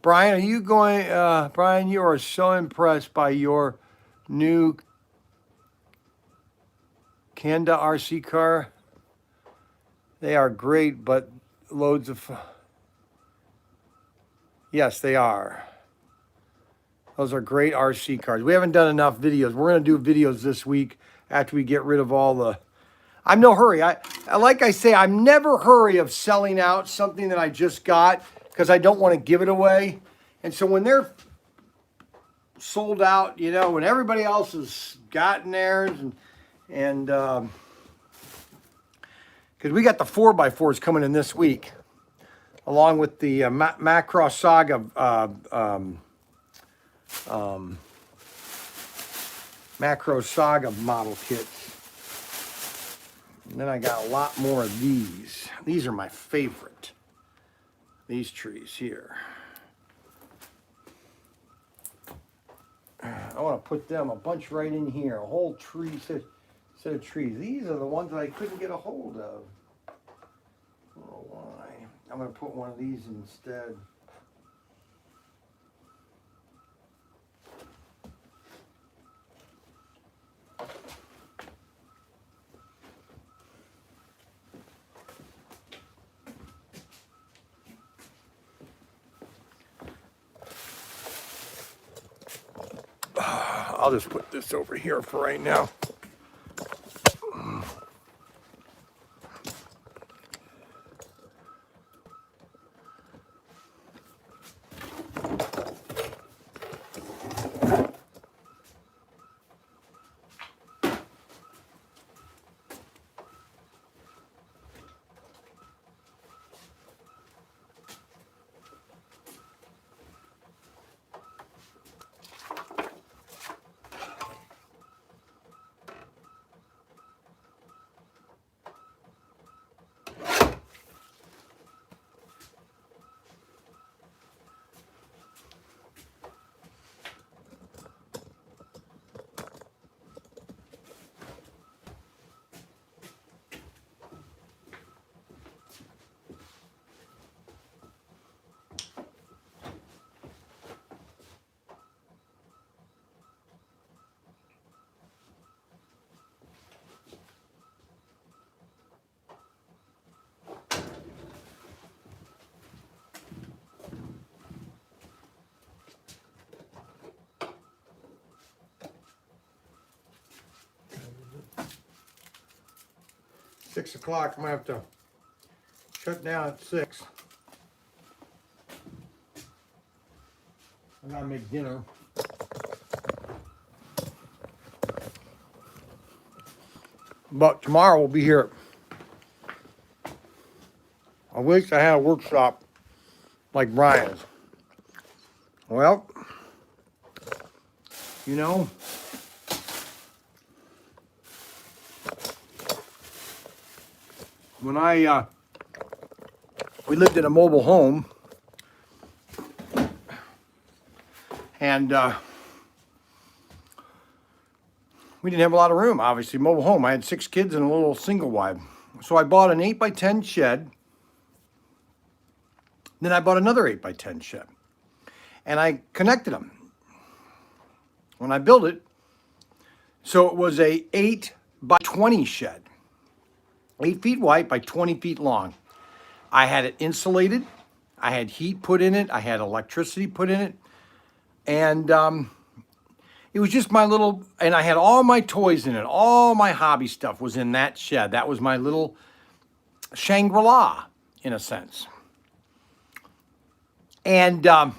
Brian, are you going, Brian, you are so impressed by your new Kenda RC car. They are great, but loads of, yes, they are. Those are great RC cars. We haven't done enough videos. We're going to do videos this week after we get rid of all the, I'm no hurry. Like I say, I'm never hurry of selling out something that I just got because I don't want to give it away. And so when they're sold out, you know, when everybody else has gotten theirs and because we got the 4x4s coming in this week, along with the Macross Saga Macro Saga model kits. And then I got a lot more of these. These are my favorite. These trees here. I want to put them a bunch right in here. A whole tree set of trees. These are the ones that I couldn't get a hold of. I don't know why. I'm going to put one of these instead. I'll just put this over here for right now. $6 o'clock, I'm gonna have to shut down at 6. I gotta make dinner. But tomorrow we'll be here. I wish I had a workshop like Brian's. Well, you know, when we lived in a mobile home, and we didn't have a lot of room, obviously, mobile home. I had 6 kids and a little single wide. So I bought an 8x10 shed. Then I bought another 8x10 shed. And I connected them when I built it. So it was a 8x20 shed. 8 feet wide by 20 feet long. I had it insulated. I had heat put in it. I had electricity put in it. And it was just my little, and I had all my toys in it. All my hobby stuff was in that shed. That was my little Shangri-La, in a sense. And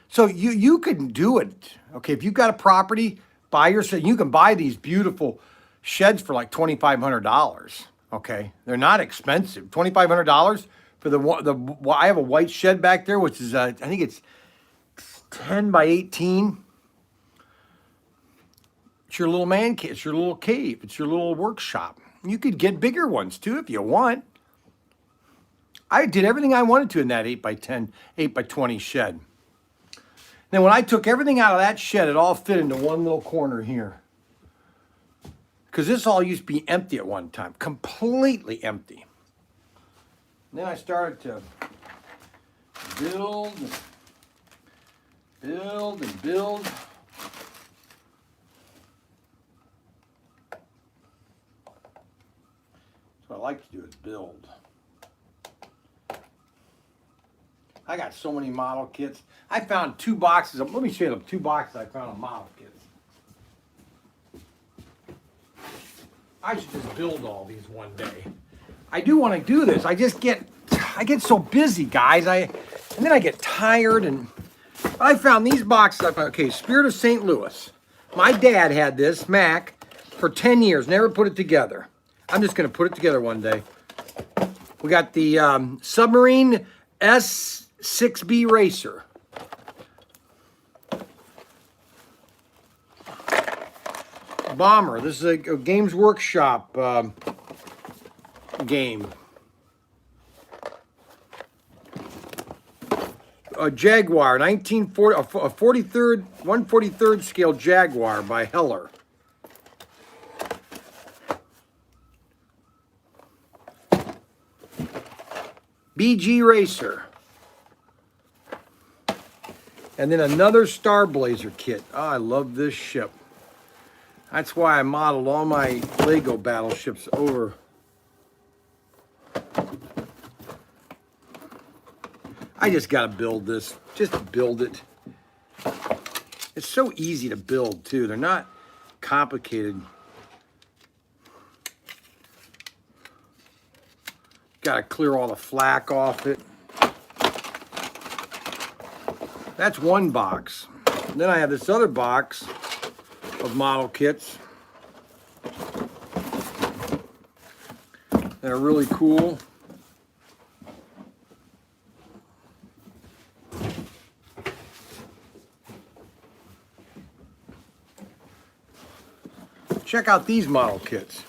so you can do it. Okay, if you've got a property, buy yourself. You can buy these beautiful sheds for like $2,500. Okay, they're not expensive. $2,500 for the. I have a white shed back there, which is I think it's 10 by 18. It's your little man cave. It's your little cave. It's your little workshop. You could get bigger ones too if you want. I did everything I wanted to in that 8 by 10, 8 by 20 shed. Then when I took everything out of that shed, it all fit into one little corner here. Because this all used to be empty at one time, completely empty. And then I started to build and build. What I like to do is build. I got so many model kits. I found 2 boxes. Let me show you the 2 boxes I found of model kits. I should just build all these one day. I do want to do this. I get so busy, guys. And then I get tired. And I found these boxes. I found, okay, Spirit of St. Louis. My dad had this Mac for 10 years. Never put it together. I'm just going to put it together one day. We got the Submarine S6B Racer. Bomber. This is a Games Workshop game. A Jaguar, 1940, a 43rd, 143rd scale Jaguar by Heller. BG Racer. And then another Star Blazer kit. Oh, I love this ship. That's why I modeled all my Lego battleships over. I just got to build this. Just build it. It's so easy to build, too. They're not complicated. Got to clear all the flak off it. That's one box. And then I have this other box of model kits that are really cool. Check out these model kits.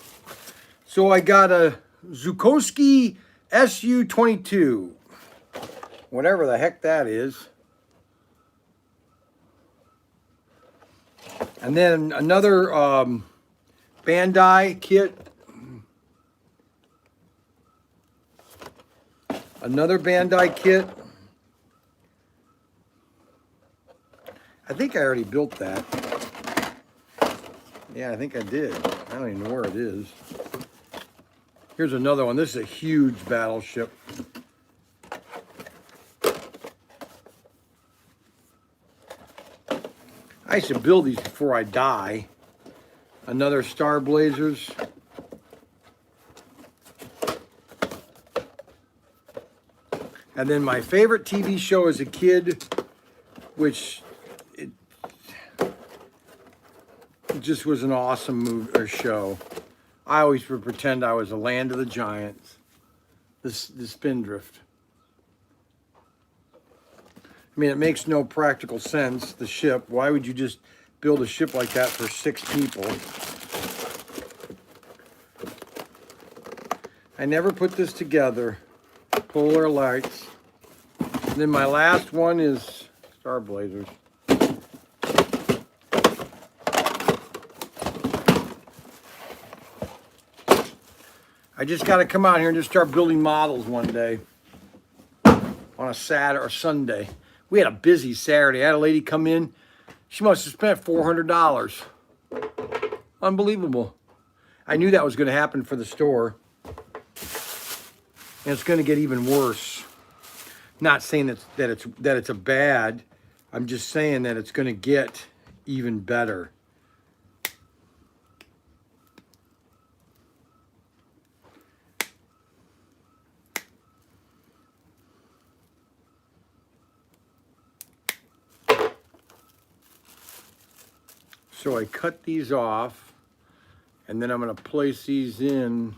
So I got a Zukowski SU-22, whatever the heck that is. And then another Bandai kit. Another Bandai kit. I think I already built that. Yeah, I think I did. I don't even know where it is. Here's another one. This is a huge battleship. I should build these before I die. Another Star Blazers. And then my favorite TV show as a kid, which it just was an awesome movie or show. I always would pretend I was a Land of the Giants. The Spindrift. I mean, it makes no practical sense, the ship. Why would you just build a ship like that for 6 people? I never put this together. Polar lights. And then my last one is Star Blazers. I just got to come out here and just start building models one day. On a Saturday or Sunday. We had a busy Saturday. I had a lady come in. She must have spent $400. Unbelievable. I knew that was going to happen for the store. And it's going to get even worse. Not saying that it's a bad. I'm just saying that it's going to get even better. So I cut these off, and then I'm going to place these in.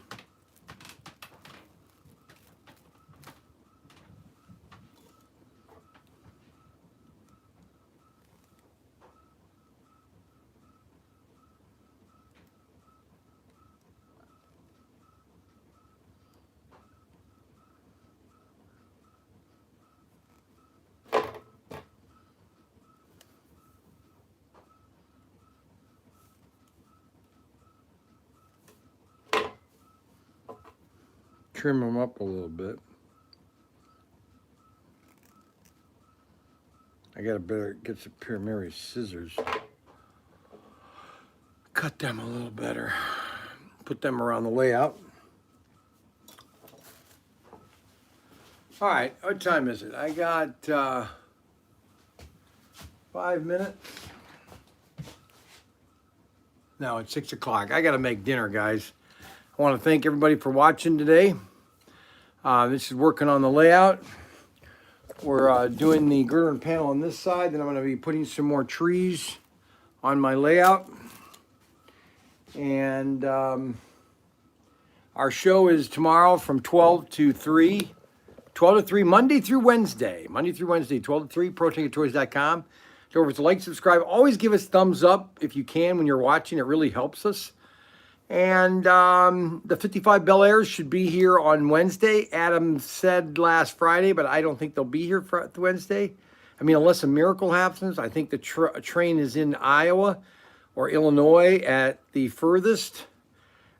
Trim them up a little bit. I gotta better get some pair of Mary's scissors. Cut them a little better. Put them around the layout. All right, what time is it? I got 5 minutes. No, it's 6 o'clock. I gotta make dinner, guys. I want to thank everybody for watching today. This is working on the layout. We're doing the girder and panel on this side. Then I'm going to be putting some more trees on my layout. And our show is tomorrow from 12 to 3. 12 to 3, Monday through Wednesday. Monday through Wednesday, 12 to 3, ProTinkerToys.com. Don't forget to like, subscribe. Always give us thumbs up if you can when you're watching. It really helps us. And the 55 Bel Airs should be here on Wednesday. Adam said last Friday, but I don't think they'll be here for Wednesday. I mean, unless a miracle happens. I think the train is in Iowa or Illinois at the furthest.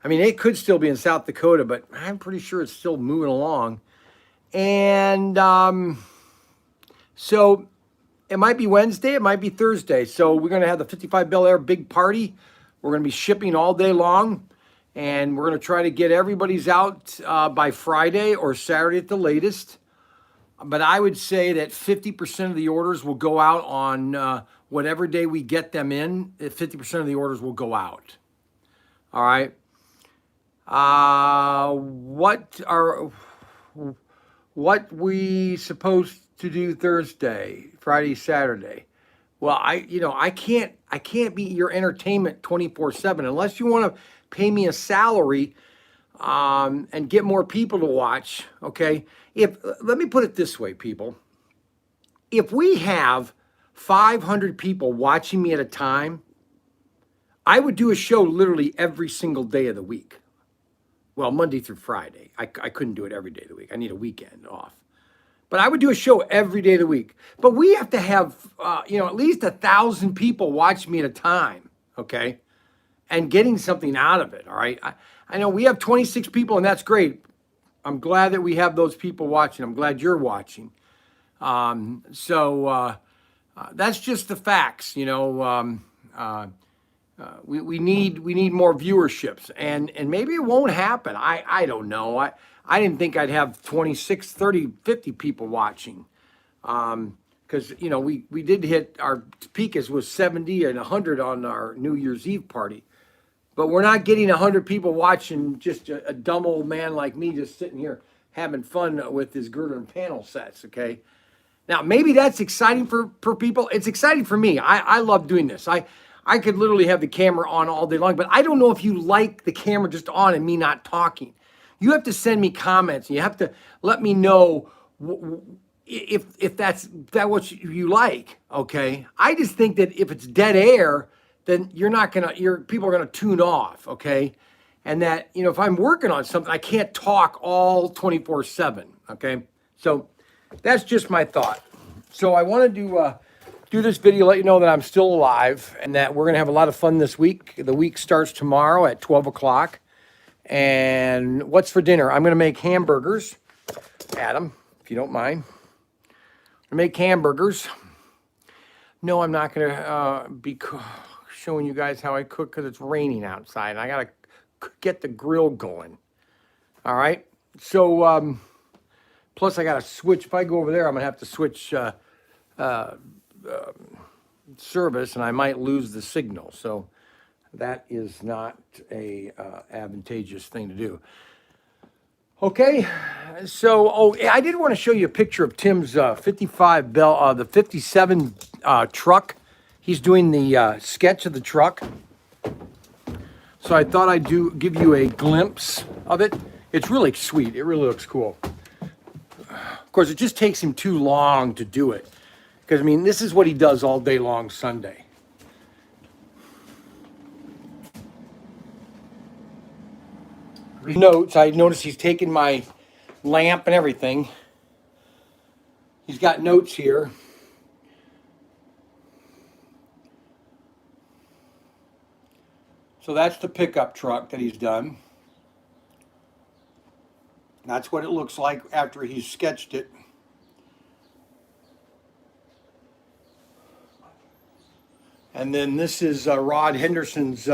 I mean, it could still be in South Dakota, but I'm pretty sure it's still moving along. And so it might be Wednesday, it might be Thursday. So we're going to have the 55 Bel Air big party. We're going to be shipping all day long, and we're going to try to get everybody's out by Friday or Saturday at the latest. But I would say that 50% of the orders will go out on whatever day we get them in. 50% of the orders will go out. All right. What we supposed to do Thursday, Friday, Saturday? Well, I can't be your entertainment 24/7 unless you want to pay me a salary and get more people to watch. Okay, let me put it this way, people. If we have 500 people watching me at a time, I would do a show literally every single day of the week. Well, Monday through Friday. I couldn't do it every day of the week. I need a weekend off. But I would do a show every day of the week. But we have to have, at least 1,000 people watch me at a time, okay? And getting something out of it, all right? I know we have 26 people, and that's great. I'm glad that we have those people watching. I'm glad you're watching. So that's just the facts, we need more viewerships, and maybe it won't happen. I don't know. I didn't think I'd have 26, 30, 50 people watching. Because, we did hit our peak was 70 and 100 on our New Year's Eve party. But we're not getting 100 people watching just a dumb old man like me just sitting here having fun with his girder and panel sets, okay? Now, maybe that's exciting for people. It's exciting for me. I love doing this. I could literally have the camera on all day long, but I don't know if you like the camera just on and me not talking. You have to send me comments. And you have to let me know if that's what you like. Okay. I just think that if it's dead air, then people are gonna tune off. Okay. And that if I'm working on something, I can't talk all 24/7. Okay. So that's just my thought. So I wanted to do this video, let you know that I'm still alive and that we're gonna have a lot of fun this week. The week starts tomorrow at 12 o'clock. And what's for dinner? I'm going to make hamburgers. Adam, if you don't mind. I make hamburgers. No, I'm not going to be showing you guys how I cook because it's raining outside. And I got to get the grill going. All right. So, plus I got to switch. If I go over there, I'm going to have to switch service and I might lose the signal. So that is not a advantageous thing to do. Okay, so I did want to show you a picture of Tim's 55 Bell, the 57 truck. He's doing the sketch of the truck. So I thought I'd give you a glimpse of it. It's really sweet. It really looks cool. Of course, it just takes him too long to do it. Because, I mean, this is what he does all day long Sunday. Notes, I noticed he's taken my lamp and everything. He's got notes here. So that's the pickup truck that he's done. That's what it looks like after he's sketched it. And then this is Rod Henderson's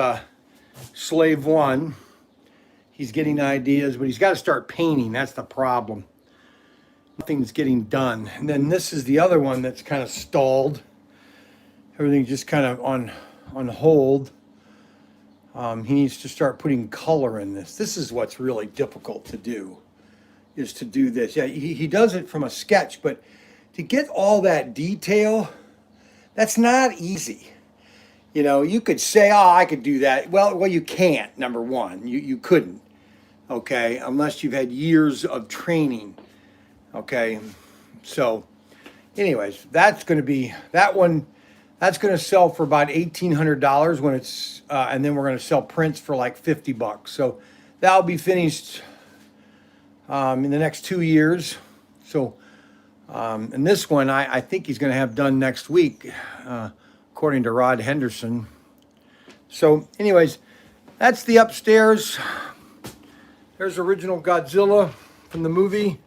Slave One. He's getting ideas, but he's got to start painting. That's the problem. Nothing's getting done. And then this is the other one that's kind of stalled. Everything's just kind of on hold. He needs to start putting color in this. This is what's really difficult to do, is to do this. Yeah, he does it from a sketch, but to get all that detail, that's not easy. You know, you could say, oh, I could do that. Well, you can't, number one. You couldn't, okay, unless you've had years of training, okay? So, anyways, that's going to be, that one, that's going to sell for about $1,800 when it's, and then we're going to sell prints for like $50. So that'll be finished in the next 2 years. So, and this one, I think he's going to have done next week, according to Rod Henderson. So anyways, that's the upstairs. There's original Godzilla from the movie.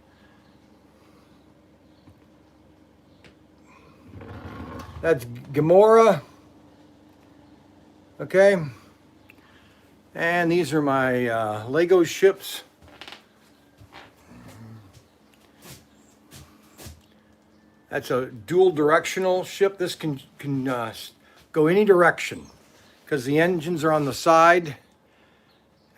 That's Gamora. Okay. And these are my Lego ships. That's a dual directional ship. This can go any direction because the engines are on the side.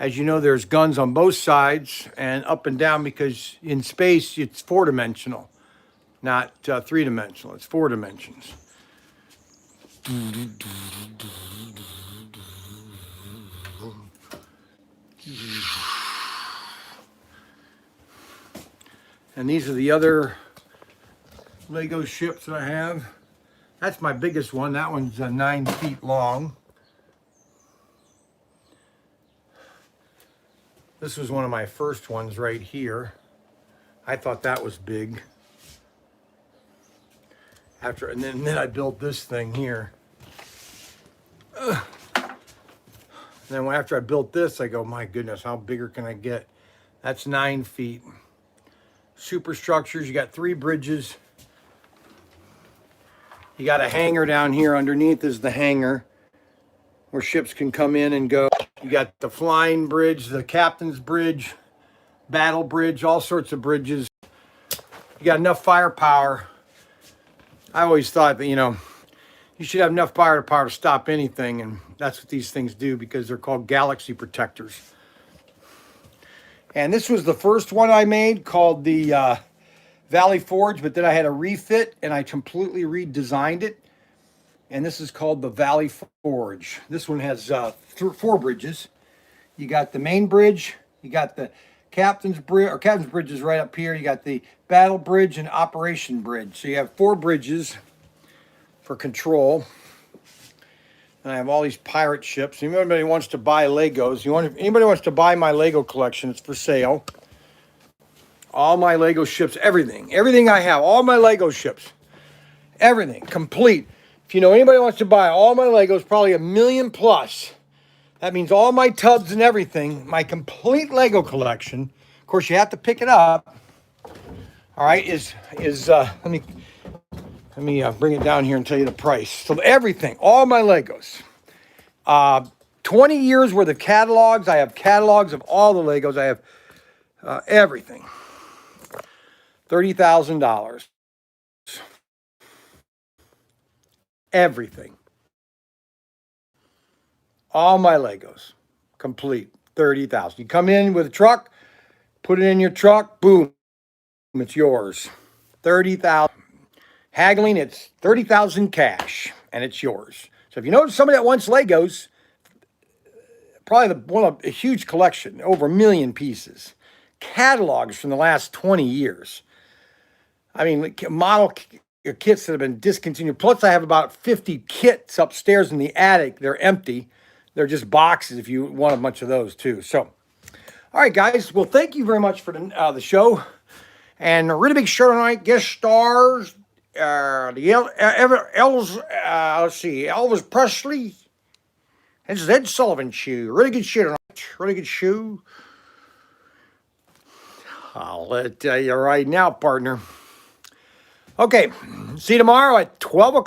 As you know, there's guns on both sides and up and down because in space it's 4-dimensional, not 3-dimensional. It's 4 dimensions. And these are the other Lego ships that I have. That's my biggest one. That one's 9 feet long. This was one of my first ones right here. I thought that was big. And then I built this thing here. And then after I built this, I go, my goodness, how bigger can I get? That's 9 feet. Superstructures, you got 3 bridges. You got a hangar down here. Underneath is the hangar where ships can come in and go. You got the flying bridge, the captain's bridge, battle bridge, all sorts of bridges. You got enough firepower. I always thought that, you know, you should have enough firepower to stop anything, and that's what these things do because they're called galaxy protectors. And this was the first one I made called the Valley Forge, but then I had a refit and I completely redesigned it. And this is called the Valley Forge. This one has 4 bridges. You got the main bridge, you got the captain's bridge, or captain's bridge is right up here. You got the battle bridge and operation bridge. So you have 4 bridges for control. And I have all these pirate ships. If anybody wants to buy Legos, anybody wants to buy my Lego collection, it's for sale. All my Lego ships, everything I have, all my Lego ships, everything, complete. If you know anybody wants to buy all my Legos, probably $1 million plus. That means all my tubs and everything, my complete Lego collection. Of course, you have to pick it up. All right, let me bring it down here and tell you the price. So everything, all my Legos, 20 years worth of catalogs. I have catalogs of all the Legos. I have everything. $30,000. Everything. All my Legos, complete, $30,000. You come in with a truck, put it in your truck, boom, it's yours. $30,000. Haggling, it's $30,000 cash. and it's yours. So if you know somebody that wants Legos, probably one of a huge collection, over 1 million pieces, catalogs from the last 20 years. I mean, model kits that have been discontinued. Plus, I have about 50 kits upstairs in the attic. They're empty. They're just boxes if you want a bunch of those too. So, all right, guys. Well, thank you very much for the show. And a really big show tonight. Guest stars, let's see, Elvis Presley. This is Ed Sullivan show. Really good show tonight. Really good show. I'll tell you right now, partner. Okay, see you tomorrow at 12 o'clock.